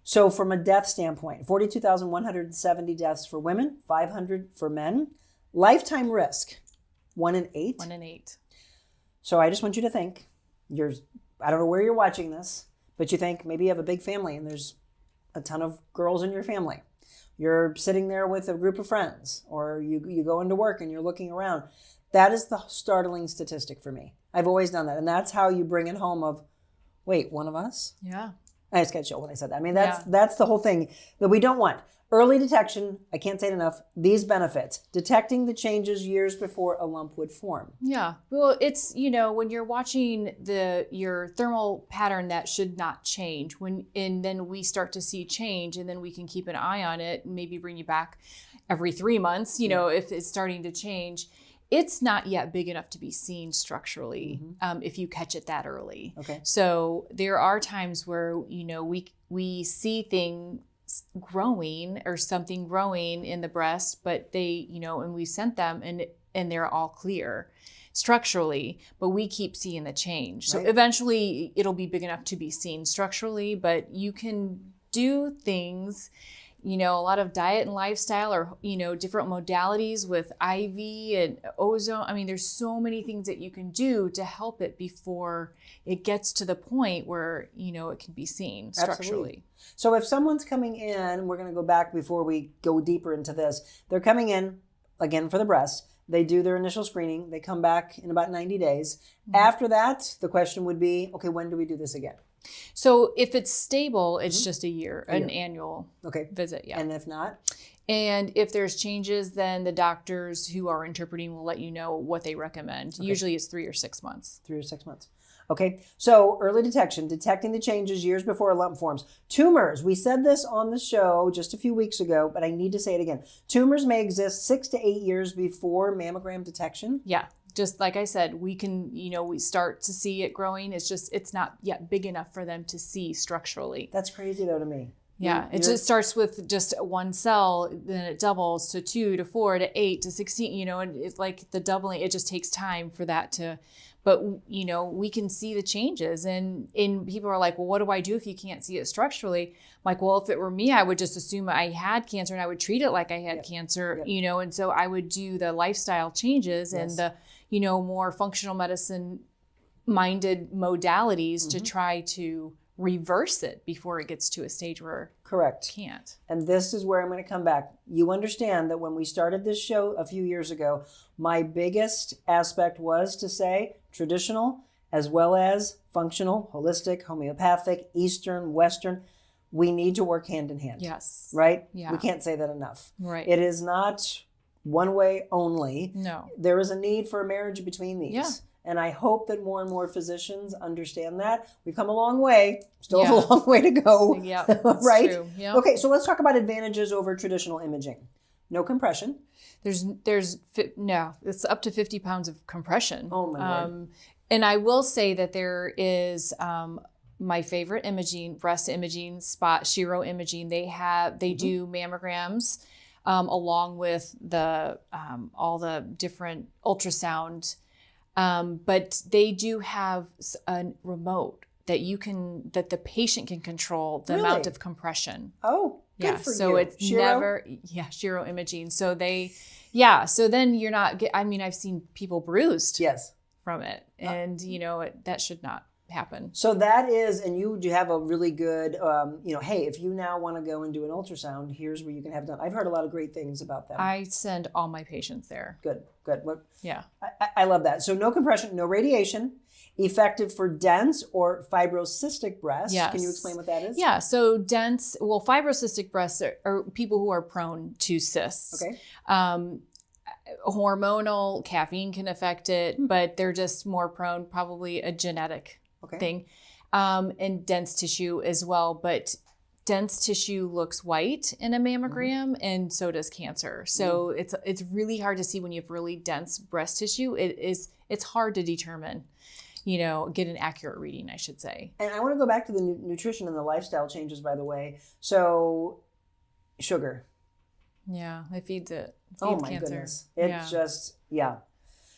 So from a death standpoint, 42,170 deaths for women, 500 for men. Lifetime risk. 1 in 8. 1 in 8. So I just want you to think, I don't know where you're watching this, but you think maybe you have a big family and there's a ton of girls in your family. You're sitting there with a group of friends, or you go into work and you're looking around. That is the startling statistic for me. I've always done that. And that's how you bring it home of, wait, one of us? Yeah. I just got chilled when I said that. I mean, that's the whole thing that we don't want. Early detection, I can't say it enough, these benefits. Detecting the changes years before a lump would form. Yeah. Well, it's, when you're watching your thermal pattern that should not change, and then we start to see change, and then we can keep an eye on it and maybe bring you back every 3 months, if it's starting to change. It's not yet big enough to be seen structurally if you catch it that early. Okay. So there are times where, we see things growing or something growing in the breast, but they, and we sent them and they're all clear structurally, but we keep seeing the change. So eventually it'll be big enough to be seen structurally, but you can do things, a lot of diet and lifestyle, or, different modalities with IV and ozone. I mean, there's so many things that you can do to help it before it gets to the point where, it can be seen structurally. Absolutely. So if someone's coming in, we're going to go back before we go deeper into this. They're coming in, again, for the breast. They do their initial screening. They come back in about 90 days. After that, the question would be, okay, when do we do this again? So if it's stable, it's just a year, an annual visit. Yeah. And if not? And if there's changes, then the doctors who are interpreting will let you know what they recommend. Okay. Usually it's 3 or 6 months. 3 or 6 months. Okay. So early detection, detecting the changes years before a lump forms. Tumors. We said this on the show just a few weeks ago, but I need to say it again. Tumors may exist 6 to 8 years before mammogram detection. Yeah. Just like I said, we can, we start to see it growing. It's not yet big enough for them to see structurally. That's crazy though to me. Yeah. It just starts with just one cell, then it doubles to 2 to 4 to 8 to 16, and it's like the doubling, it just takes time for that to, but we can see the changes, and people are like, well, what do I do if you can't see it structurally? I'm like, well, if it were me, I would just assume I had cancer and I would treat it like I had cancer, and so I would do the lifestyle changes and the, more functional medicine minded modalities to try to reverse it before it gets to a stage where correct it can't. And this is where I'm going to come back. You understand that when we started this show a few years ago, my biggest aspect was to say traditional as well as functional, holistic, homeopathic, Eastern, Western. We need to work hand in hand. Yes. Right? Yeah. We can't say that enough. Right. It is not one way only. No. There is a need for a marriage between these. Yeah. And I hope that more and more physicians understand that. We've come a long way. Still have a long way to go. Yeah, that's right? true. Yep. Okay, so let's talk about advantages over traditional imaging. No compression. It's up to 50 pounds of compression. Oh my Lord. And I will say that there is my favorite imaging, breast imaging spot, Shiro Imaging. They do mammograms along with the all the different ultrasound. But they do have a remote that the patient can control the amount of compression. Oh. Yeah. for So you. it's Shiro? Shiro imaging. So so then you're not, I've seen people bruised Yes. from it, and that should not happen. So that is, and you do have a really good, hey, if you now want to go and do an ultrasound, here's where you can have it done. I've heard a lot of great things about them. I send all my patients there. Good. Yeah. I love that. So no compression, no radiation, effective for dense or fibrocystic breasts. Yes. Can you explain what that is? Yeah. So fibrocystic breasts are people who are prone to cysts. Okay. Hormonal caffeine can affect it, but they're just more prone, probably a genetic thing, and dense tissue as well. But dense tissue looks white in a mammogram, and so does cancer. So it's really hard to see when you have really dense breast tissue. It's hard to determine, get an accurate reading, I should say. And I want to go back to the nutrition and the lifestyle changes, by the way. So sugar. Yeah, it feeds it. Oh my goodness. It's just,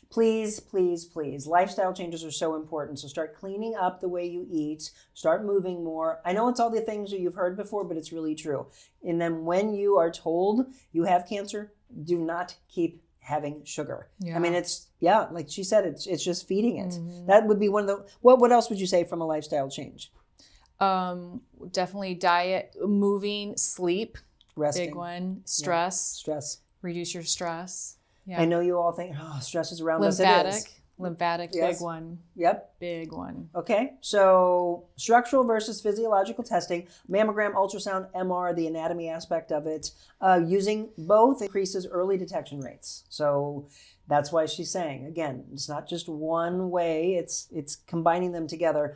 Please, please, please. Lifestyle changes are so important. So start cleaning up the way you eat. Start moving more. I know it's all the things that you've heard before, but it's really true. And then when you are told you have cancer, do not keep having sugar. Yeah. I mean, it's, like she said, it's just feeding it. Mm-hmm. That would be one of the, what else would you say from a lifestyle change? Definitely diet, moving, sleep. Resting. Big one. Stress. Yeah. Stress. Reduce your stress. Yeah. I know you all think, stress is around us. It is. Lymphatic, yes. Big one. Yep. Big one. Okay, so structural versus physiological testing, mammogram, ultrasound, MR, the anatomy aspect of it, using both increases early detection rates. So that's why she's saying, again, it's not just one way, it's combining them together.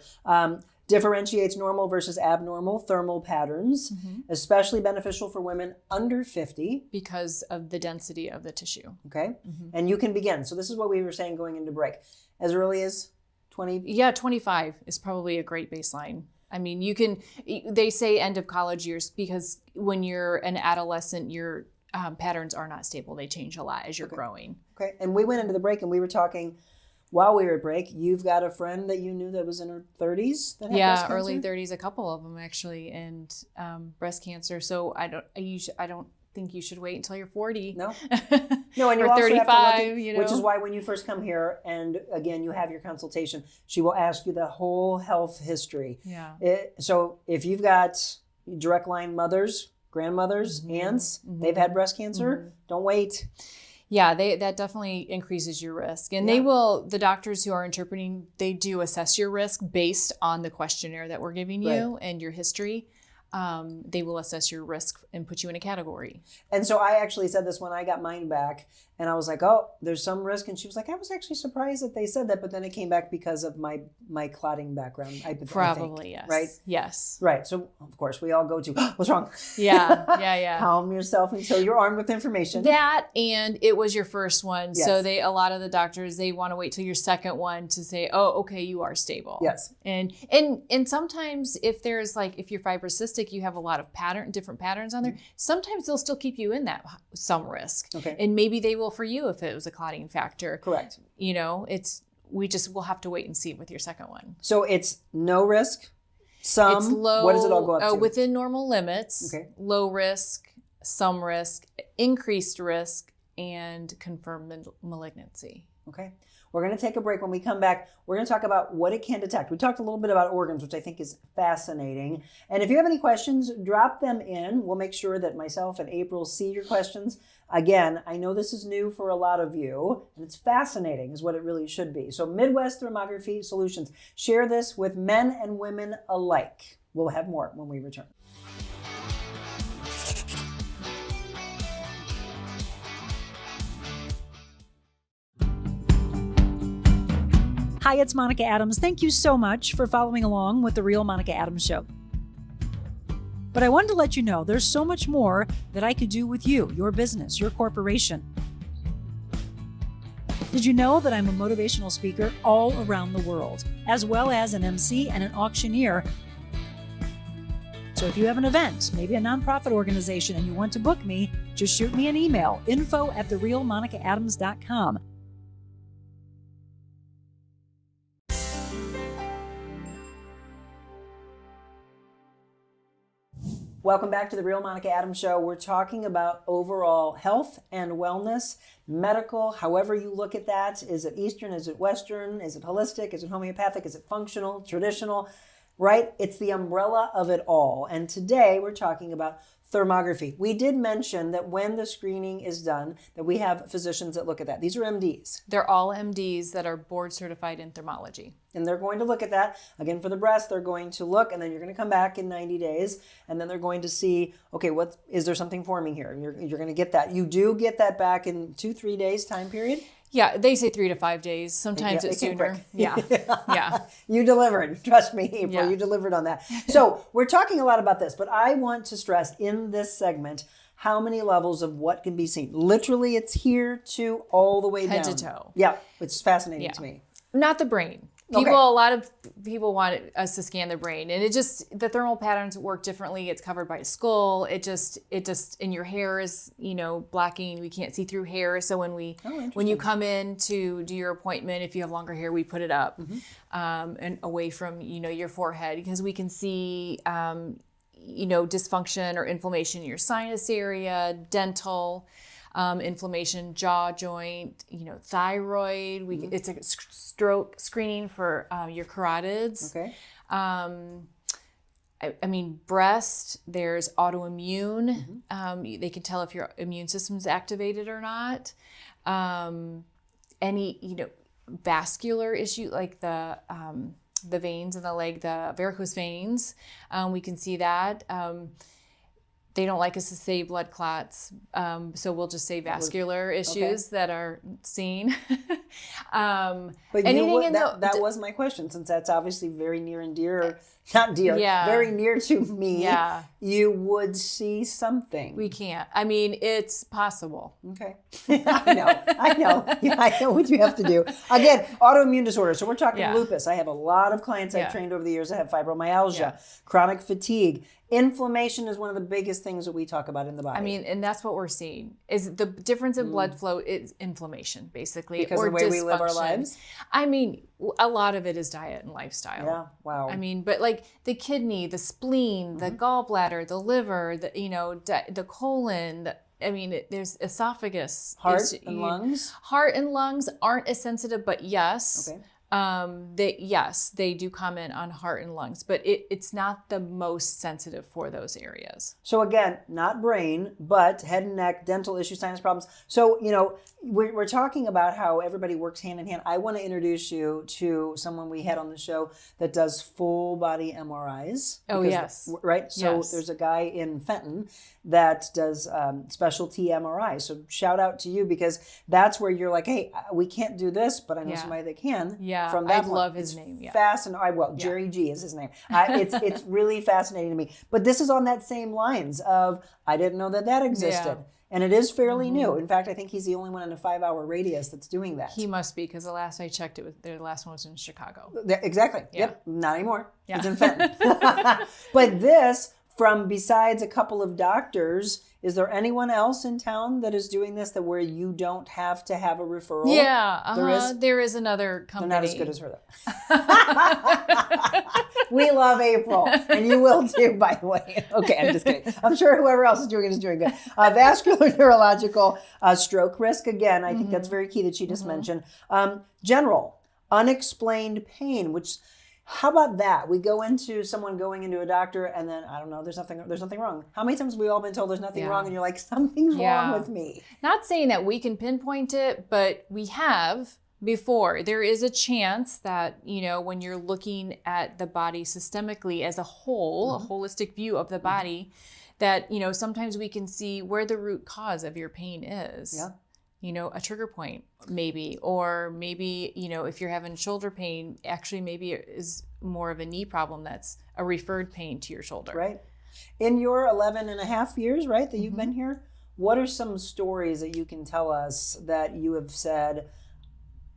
Differentiates normal versus abnormal thermal patterns, especially beneficial for women under 50. Because of the density of the tissue. Okay, and you can begin. So this is what we were saying going into break. As early as 20? Yeah, 25 is probably a great baseline. I mean, they say end of college years because when you're an adolescent, your patterns are not stable. They change a lot as you're growing. Okay, and we went into the break and we were talking. While we were at break, you've got a friend that you knew that was in her 30s that had breast cancer? Early 30s, a couple of them actually, and breast cancer. So I don't think you should wait until you're 40. No, and you or also 35. Have to look at, which is why when you first come here, and again you have your consultation, she will ask you the whole health history. Yeah. So if you've got direct line mothers, grandmothers, aunts, they've had breast cancer, don't wait. Yeah, that definitely increases your risk. And the doctors who are interpreting, they do assess your risk based on the questionnaire that we're giving you and your history. They will assess your risk and put you in a category. And so I actually said this when I got mine back, and I was like, oh, there's some risk. And she was like, I was actually surprised that they said that, but then it came back because of my clotting background. Probably, I think, yes. Right? Yes. Right. So, of course, we all go to, what's wrong? Yeah. Calm yourself until you're armed with information. That, and it was your first one. Yes. So a lot of the doctors, they want to wait till your second one to say, oh, okay, you are stable. Yes. And sometimes if you're fibrocystic, you have a lot of different patterns on there. Sometimes they'll still keep you in that some risk. Okay. And maybe they will for you if it was a clotting factor. Correct. We'll have to wait and see with your second one. So it's no risk, some. It's low. What does it all go up to? Within normal limits. Okay. Low risk, some risk, increased risk, and confirmed malignancy. Okay. We're going to take a break. When we come back, we're going to talk about what it can detect. We talked a little bit about organs, which I think is fascinating. And if you have any questions, drop them in. We'll make sure that myself and April see your questions. Again, I know this is new for a lot of you, and it's fascinating is what it really should be. So Midwest Thermography Solutions, share this with men and women alike. We'll have more when we return. Hi, it's Monica Adams. Thank you so much for following along with The Real Monica Adams Show. But I wanted to let you know there's so much more that I could do with you, your business, your corporation. Did you know that I'm a motivational speaker all around the world, as well as an MC and an auctioneer? So if you have an event, maybe a nonprofit organization, and you want to book me, just shoot me an email, info@therealmonicaadams.com. Welcome back to the Real Monica Adams Show. We're talking about overall health and wellness, medical, however you look at that. Is it Eastern? Is it Western? Is it holistic? Is it homeopathic? Is it functional, traditional? Right? It's the umbrella of it all. And today we're talking about thermography. We did mention that when the screening is done, that we have physicians that look at that. These are MDs. They're all MDs that are board certified in thermology. And they're going to look at that. Again, for the breast, they're going to look, and then you're going to come back in 90 days, and then they're going to see, okay, is there something forming here? And you're going to get that. You do get that back in 2-3 days time period. Yeah, they say 3 to 5 days. Sometimes it's sooner. Yeah. Yeah. You delivered. Trust me, April. Yeah. You delivered on that. So we're talking a lot about this, but I want to stress in this segment how many levels of what can be seen. Literally, it's here to all the way Head down. to toe. Yeah, which is fascinating Yeah. to me. Not the brain. Okay. A lot of people want us to scan the brain, and the thermal patterns work differently. It's covered by a skull. It just, and your hair is, blocking. We can't see through hair. So when you come in to do your appointment, if you have longer hair, we put it up and away from, your forehead, because we can see, dysfunction or inflammation in your sinus area, dental, inflammation, jaw joint, thyroid. It's a stroke screening for your carotids. Okay. Breast, there's autoimmune. They can tell if your immune system's activated or not. Any, vascular issue like the veins in the leg, the varicose veins, we can see that. They don't like us to say blood clots, so we'll just say vascular issues that are seen. But anything that was my question, since that's obviously very near and dear, not dear, very near to me. Yeah. You would see something. We can't. It's possible. Okay. I know. Yeah, I know what you have to do. Again, autoimmune disorders. So we're talking lupus. I have a lot of clients I've trained over the years that have fibromyalgia, chronic fatigue. Inflammation is one of the biggest things that we talk about in the body. And that's what we're seeing is the difference in blood flow is inflammation, basically, because or of the way we live our dysfunction. lies. A lot of it is diet and lifestyle. Yeah. Wow. But like the kidney, the spleen, the gallbladder, the liver, the colon. There's esophagus, heart and lungs. Heart and lungs aren't as sensitive, but yes. Okay. They do comment on heart and lungs, but it's not the most sensitive for those areas. So again, not brain, but head and neck, dental issues, sinus problems. So, we're talking about how everybody works hand in hand. I want to introduce you to someone we had on the show that does full body MRIs. Oh, yes. Right? So yes. There's a guy in Fenton that does specialty MRI. So shout out to you, because that's where you're like, hey, we can't do this, but I know somebody that can. Yeah, from that I love his name. Fascinating. Jerry G is his name. It's really fascinating to me. But this is on that same lines of, I didn't know that existed. Yeah. And it is fairly new. In fact, I think he's the only one in a 5-hour radius that's doing that. He must be, because the last I checked, the last one was in Chicago. Exactly. Yeah. Yep. Not anymore. Yeah. It's in Fenton. But this, from besides a couple of doctors, is there anyone else in town that is doing this, that where you don't have to have a referral? Yeah, there is another company. They're not as good as her, though. We love April, and you will too, by the way. Okay, I'm just kidding. I'm sure whoever else is doing it is doing good. Vascular neurological stroke risk, again, I think that's very key that she just mentioned. General, unexplained pain, which... How about that? We go into someone going into a doctor, and then, I don't know, there's nothing wrong. How many times have we all been told there's nothing wrong, and you're like, something's wrong with me? Not saying that we can pinpoint it, but we have before. There is a chance that, when you're looking at the body systemically as a whole, a holistic view of the body, that, sometimes we can see where the root cause of your pain is. Yeah. A trigger point maybe, or maybe, if you're having shoulder pain, actually maybe it is more of a knee problem that's a referred pain to your shoulder. Right. In your 11 and a half years, right, that you've been here, what are some stories that you can tell us that you have said,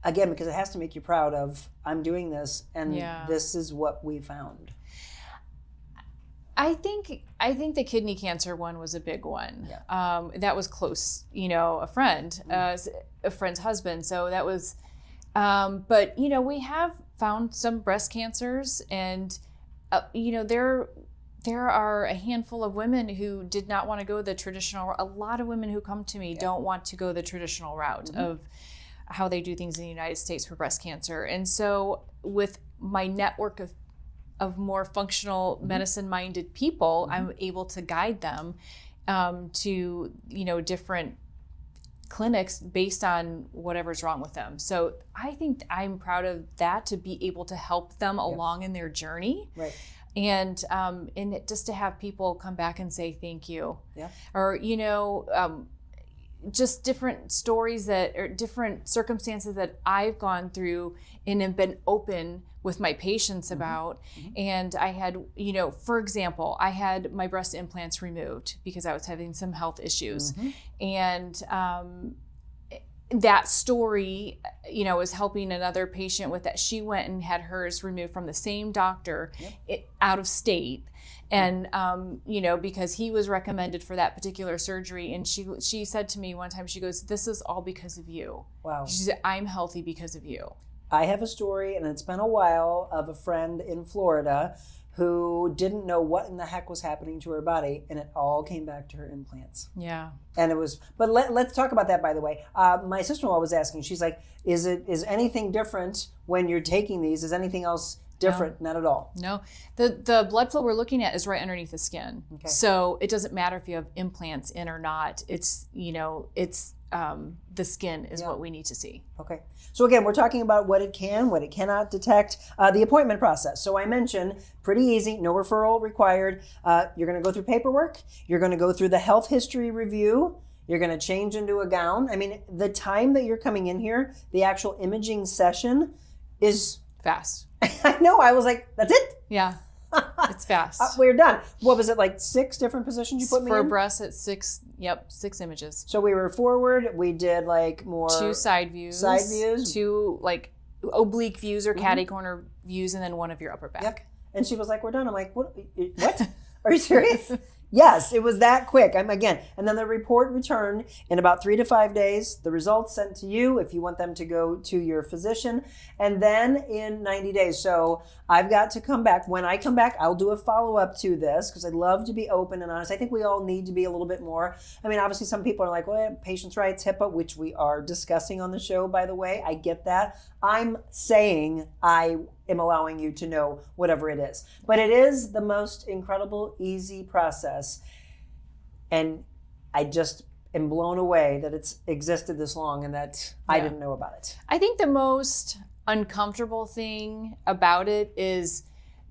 again, because it has to make you proud of, I'm doing this, and this is what we found? I think the kidney cancer one was a big one. Yeah. That was close, a friend's husband. So that was, but we have found some breast cancers, and they're there are a handful of women who did not want to go the traditional. A lot of women who come to me don't want to go the traditional route of how they do things in the United States for breast cancer. And so with my network of more functional medicine-minded people, I'm able to guide them to, different clinics based on whatever's wrong with them. So I think I'm proud of that, to be able to help them along in their journey. Right. And just to have people come back and say thank you. Yeah. Or, just different stories or different circumstances that I've gone through and have been open with my patients about. And I had, for example, I had my breast implants removed because I was having some health issues. And that story, was helping another patient with that. She went and had hers removed from the same doctor out of state. And, because he was recommended for that particular surgery. And she said to me one time, she goes, "This is all because of you." Wow. She said, "I'm healthy because of you." I have a story, and it's been a while, of a friend in Florida who didn't know what in the heck was happening to her body, and it all came back to her implants. Yeah. And it was, but let's talk about that, by the way. My sister-in-law was asking, she's like, is anything different when you're taking these? Is anything else different? No. Not at all. No. The blood flow we're looking at is right underneath the skin. Okay. So it doesn't matter if you have implants in or not. It's, it's the skin is what we need to see. Okay. So again, we're talking about what it can, what it cannot detect, the appointment process. So I mentioned pretty easy, no referral required. You're going to go through paperwork. You're going to go through the health history review. You're going to change into a gown. I mean, the time that you're coming in here, the actual imaging session is fast. I know. I was like, that's it? Yeah. It's fast. We're done. What was it, like 6 different positions you put me in? For breasts, it's 6 images. So we were forward. We did like more 2 side views. 2 like oblique views or catty corner views, and then one of your upper back. Yep. And she was like, "We're done." I'm like, "What? Are you serious?" Yes, it was that quick. And then the report returned in about 3 to 5 days. The results sent to you if you want them to go to your physician, and then in 90 days. So I've got to come back. When I come back, I'll do a follow-up to this because I'd love to be open and honest. I think we all need to be a little bit more. I mean, obviously some people are like, well, patients' rights, HIPAA, which we are discussing on the show, by the way. I get that. I'm saying I am allowing you to know whatever it is. But it is the most incredible, easy process. And I just am blown away that it's existed this long and that I didn't know about it. I think the most uncomfortable thing about it is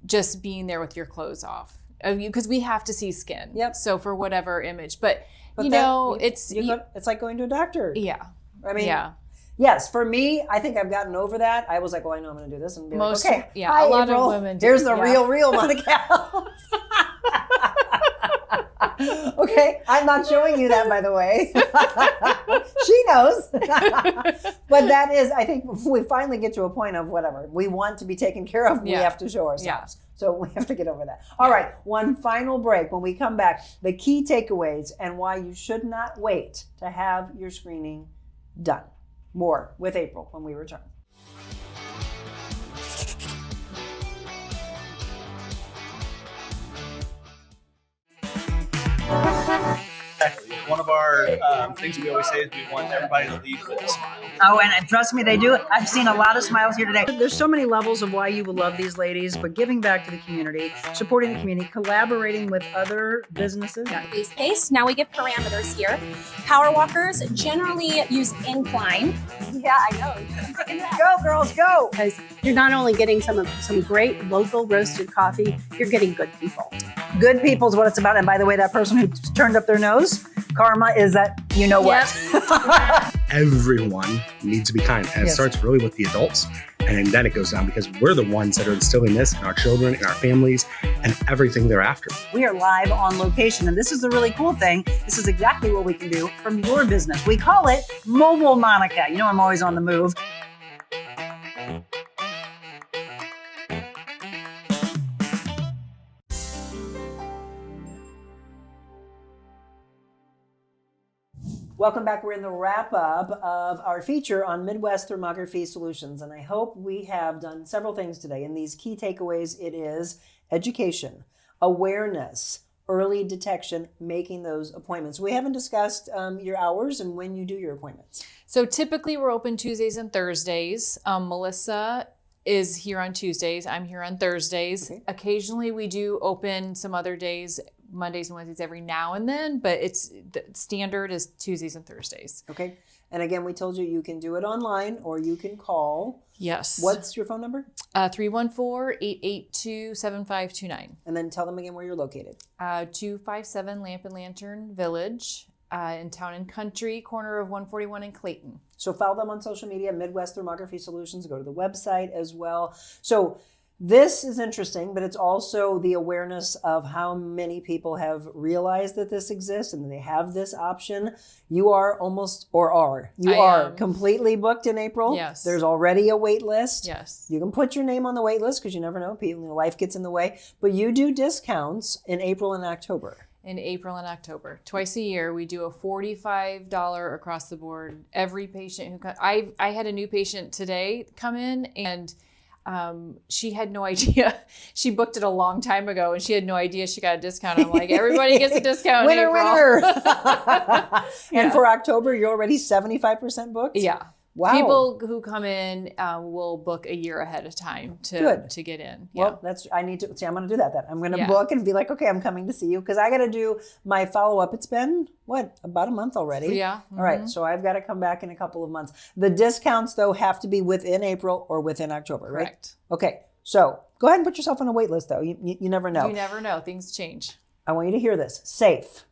just being there with your clothes off, because we have to see skin. Yep. So for whatever image, but it's like going to a doctor. Yeah. I mean, yes, for me, I think I've gotten over that. I was like, I know I'm going to do this, and be like, okay, hi, a lot April. of women. Here's the real Monica. Okay, I'm not showing you that, by the way. She knows. But that is, I think, if we finally get to a point of whatever we want to be taken care of, we have to show ourselves. Yeah. So we have to get over that. All right, one final break. When we come back, the key takeaways and why you should not wait to have your screening done. More with April when we return. Exactly. One of our things we always say is we want everybody to leave with a smile. Oh, and trust me, they do it. I've seen a lot of smiles here today. There's so many levels of why you will love these ladies, but giving back to the community, supporting the community, collaborating with other businesses. Base case. Now we give parameters here. Power walkers generally use incline. Yeah, I know. Go, girls, go! Because you're not only getting some great local roasted coffee, you're getting good people. Good people is what it's about. And by the way, that person who turned up their nose, karma is that you know what. Everyone needs to be kind. And it starts really with the adults. And then it goes down because we're the ones that are instilling this in our children, in our families, and everything thereafter. We are live on location. And this is the really cool thing. This is exactly what we can do from your business. We call it Mobile Monica. You know I'm always on the move. Welcome back. We're in the wrap-up of our feature on Midwest Thermography Solutions, and I hope we have done several things today. In these key takeaways, it is education, awareness, early detection, making those appointments. We haven't discussed your hours and when you do your appointments. So typically we're open Tuesdays and Thursdays. Melissa is here on Tuesdays. I'm here on Thursdays. Okay. Occasionally we do open some other days, Mondays and Wednesdays every now and then, but the standard is Tuesdays and Thursdays. Okay. And again, we told you you can do it online or you can call. Yes. What's your phone number? 314-882-7529. And then tell them again where you're located. 257 Lamp and Lantern Village in Town and Country, corner of 141 in Clayton. So follow them on social media, Midwest Thermography Solutions. Go to the website as well. So this is interesting, but it's also the awareness of how many people have realized that this exists and they have this option. You are completely booked in April. Yes. There's already a wait list. Yes. You can put your name on the wait list because you never know, people, life gets in the way. But you do discounts in April and October. In April and October, twice a year, we do a $45 across the board. Every patient who comes, I had a new patient today come in and she had no idea. She booked it a long time ago and she had no idea she got a discount. I'm like, everybody gets a discount in April. Winner. Yeah. And for October, you're already 75% booked? Yeah. Wow. People who come in will book a year ahead of time to get in. Yeah. Well, I'm going to do that then. I'm going to book and be like, okay, I'm coming to see you because I got to do my follow-up. It's been, about a month already? Yeah. Mm-hmm. All right. So I've got to come back in a couple of months. The discounts, though, have to be within April or within October, right? Correct. Okay. So go ahead and put yourself on a wait list, though. You never know. You never know. Things change. I want you to hear this. Safe,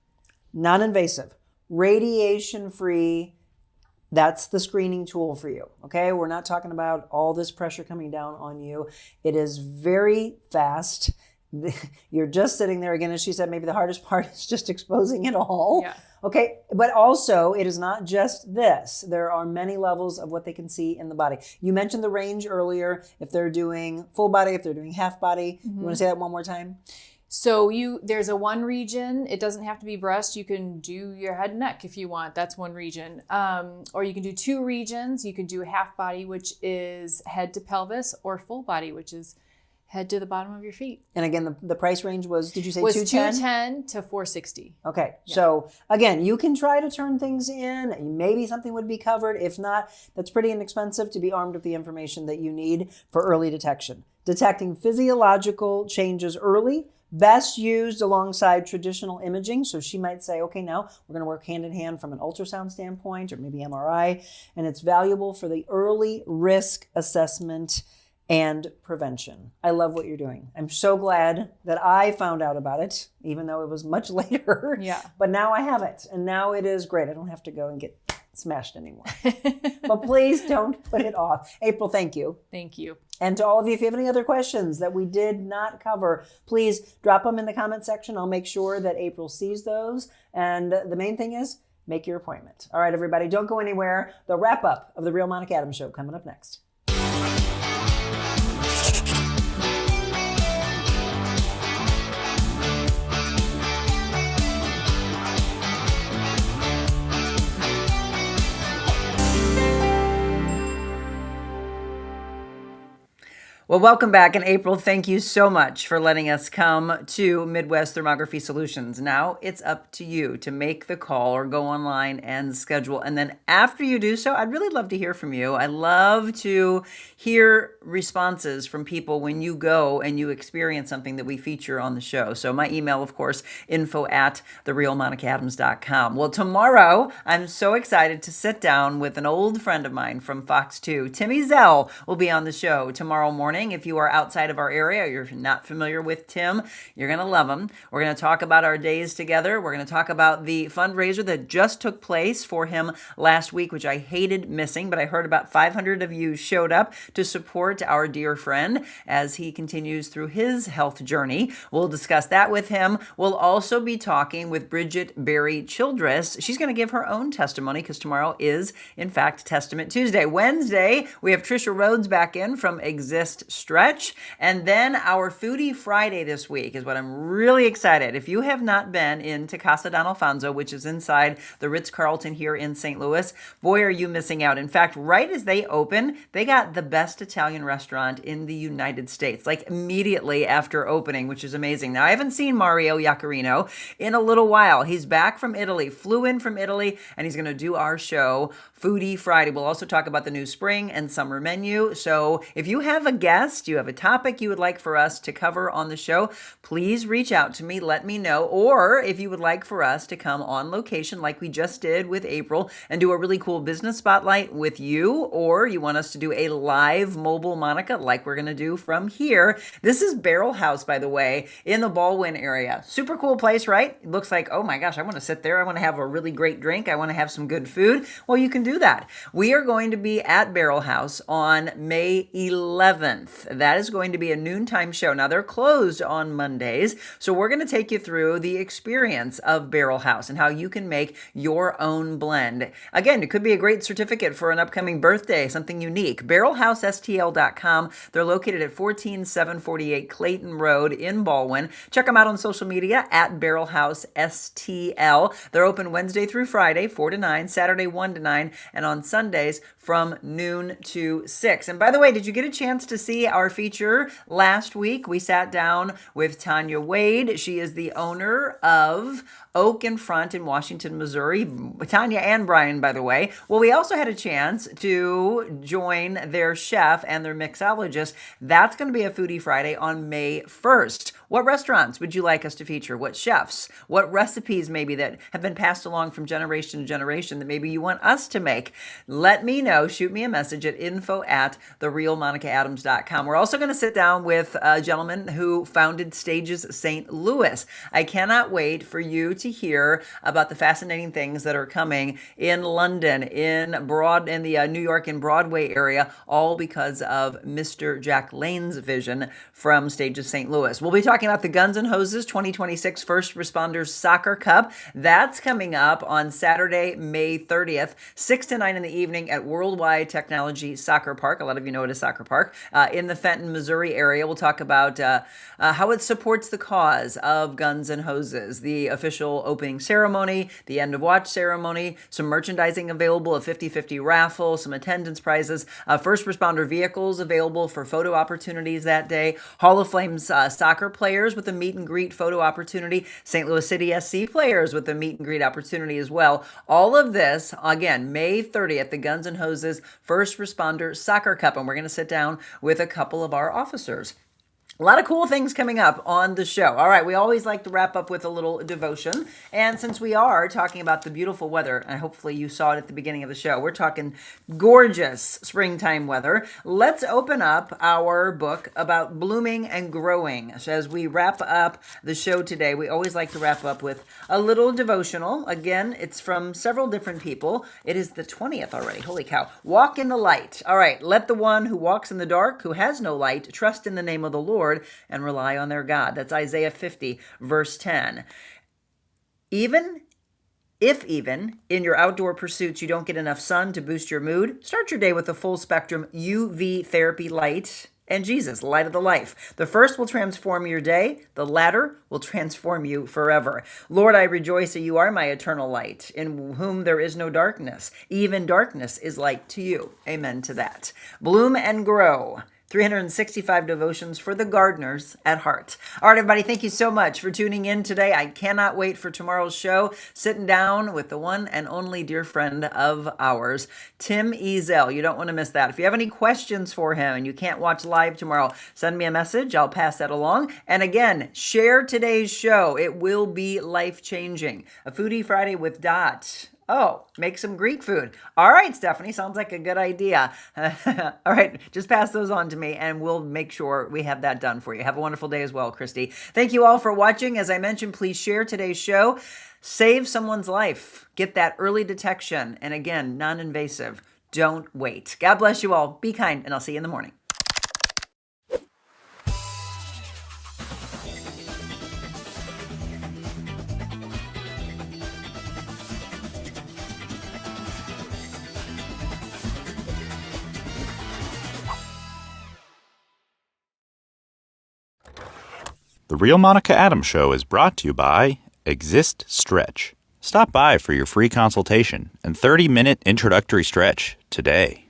non-invasive, radiation-free. That's the screening tool for you, okay? We're not talking about all this pressure coming down on you. It is very fast. You're just sitting there again, as she said, maybe the hardest part is just exposing it all. Yeah. Okay, but also it is not just this. There are many levels of what they can see in the body. You mentioned the range earlier, if they're doing full body, if they're doing half body. You want to say that one more time? So there's a one region. It doesn't have to be breast. You can do your head and neck if you want. That's one region. Or you can do two regions. You can do half body, which is head to pelvis, or full body, which is head to the bottom of your feet. And again, the price range was, did you say was $210? $210 to $460. Okay. Yeah. So again, you can try to turn things in. Maybe something would be covered. If not, that's pretty inexpensive to be armed with the information that you need for early detection. Detecting physiological changes early, best used alongside traditional imaging. So she might say, okay, now we're going to work hand in hand from an ultrasound standpoint or maybe MRI. And it's valuable for the early risk assessment and prevention. I love what you're doing. I'm so glad that I found out about it, even though it was much later. Yeah. But now I have it. And now it is great. I don't have to go and get smashed anymore. But please don't put it off. April, thank you. Thank you. And to all of you, if you have any other questions that we did not cover, please drop them in the comment section. I'll make sure that April sees those. And the main thing is, make your appointment. All right, everybody, don't go anywhere. The wrap up of The Real Monica Adams Show coming up next. Well, welcome back. And April, thank you so much for letting us come to Midwest Thermography Solutions. Now it's up to you to make the call or go online and schedule. And then after you do so, I'd really love to hear from you. I love to hear responses from people when you go and you experience something that we feature on the show. So my email, of course, info@therealmonicaadams.com. Well, tomorrow, I'm so excited to sit down with an old friend of mine from Fox 2. Timmy Zell will be on the show tomorrow morning. If you are outside of our area, or you're not familiar with Tim, you're going to love him. We're going to talk about our days together. We're going to talk about the fundraiser that just took place for him last week, which I hated missing, but I heard about 500 of you showed up to support our dear friend as he continues through his health journey. We'll discuss that with him. We'll also be talking with Bridget Berry Childress. She's going to give her own testimony because tomorrow is, in fact, Testament Tuesday. Wednesday, we have Trisha Rhodes back in from Exist stretch. And then our Foodie Friday this week is what I'm really excited. If you have not been into Casa Don Alfonso, which is inside the Ritz-Carlton here in St. Louis, boy, are you missing out. In fact, right as they open, they got the best Italian restaurant in the United States, like immediately after opening, which is amazing. Now, I haven't seen Mario Iaccarino in a little while. He's back from Italy, flew in from Italy, and he's going to do our show, Foodie Friday. We'll also talk about the new spring and summer menu. So if you have a guest, you have a topic you would like for us to cover on the show, please reach out to me, let me know. Or if you would like for us to come on location like we just did with April and do a really cool business spotlight with you, or you want us to do a live mobile Monica like we're going to do from here. This is Barrel House, by the way, in the Baldwin area. Super cool place, right? It looks like, oh my gosh, I want to sit there. I want to have a really great drink. I want to have some good food. Well, you can do that. We are going to be at Barrel House on May 11th. That is going to be a noontime show. Now, they're closed on Mondays, so we're going to take you through the experience of Barrel House and how you can make your own blend. Again, it could be a great certificate for an upcoming birthday, something unique. BarrelHouseSTL.com. They're located at 14748 Clayton Road in Baldwin. Check them out on social media at BarrelHouseSTL. They're open Wednesday through Friday, 4 to 9, Saturday, 1 to 9, and on Sundays from noon to 6. And by the way, did you get a chance to see our feature last week? We sat down with Tanya Wade. She is the owner of Oak and Front in Washington, Missouri. Tanya and Brian, by the way. Well, we also had a chance to join their chef and their mixologist. That's going to be a Foodie Friday on May 1st. What restaurants would you like us to feature? What chefs? What recipes maybe that have been passed along from generation to generation that maybe you want us to make? Let me know. Shoot me a message at info@therealmonicaadams.com. We're also going to sit down with a gentleman who founded Stages St. Louis. I cannot wait for you to hear about the fascinating things that are coming in London, in the New York and Broadway area, all because of Mr. Jack Lane's vision from Stages St. Louis. We'll be talking about the Guns and Hoses 2026 First Responders Soccer Cup. That's coming up on Saturday, May 30th, 6 to 9 in the evening at Worldwide Technology Soccer Park. A lot of you know it as Soccer Park. In the Fenton, Missouri area. We'll talk about how it supports the cause of Guns and Hoses, the official opening ceremony, the end of watch ceremony, some merchandising available, a 50-50 raffle, some attendance prizes, first responder vehicles available for photo opportunities that day, Hall of Fame soccer players with a meet and greet photo opportunity, St. Louis City SC players with a meet and greet opportunity as well. All of this, again, May 30th, the Guns and Hoses First Responder Soccer Cup, and we're going to sit down with a couple of our officers. A lot of cool things coming up on the show. All right, we always like to wrap up with a little devotion. And since we are talking about the beautiful weather, and hopefully you saw it at the beginning of the show, we're talking gorgeous springtime weather. Let's open up our book about blooming and growing. So as we wrap up the show today, we always like to wrap up with a little devotional. Again, it's from several different people. It is the 20th already. Holy cow. Walk in the light. All right, let the one who walks in the dark, who has no light, trust in the name of the Lord and rely on their God. That's Isaiah 50, verse 10. Even in your outdoor pursuits you don't get enough sun to boost your mood, start your day with a full spectrum UV therapy light and Jesus, light of the life. The first will transform your day. The latter will transform you forever. Lord, I rejoice that you are my eternal light, in whom there is no darkness. Even darkness is light to you. Amen to that. Bloom and grow. 365 devotions for the gardeners at heart. All right, everybody, thank you so much for tuning in today. I cannot wait for tomorrow's show, sitting down with the one and only dear friend of ours, Tim Ezel. You don't want to miss that. If you have any questions for him and you can't watch live tomorrow, send me a message. I'll pass that along. And again, share today's show. It will be life-changing. A Foodie Friday with Dot. Oh, make some Greek food. All right, Stephanie, sounds like a good idea. All right, just pass those on to me and we'll make sure we have that done for you. Have a wonderful day as well, Christy. Thank you all for watching. As I mentioned, please share today's show. Save someone's life. Get that early detection. And again, non-invasive. Don't wait. God bless you all. Be kind, and I'll see you in the morning. The Real Monica Adams Show is brought to you by Exist Stretch. Stop by for your free consultation and 30-minute introductory stretch today.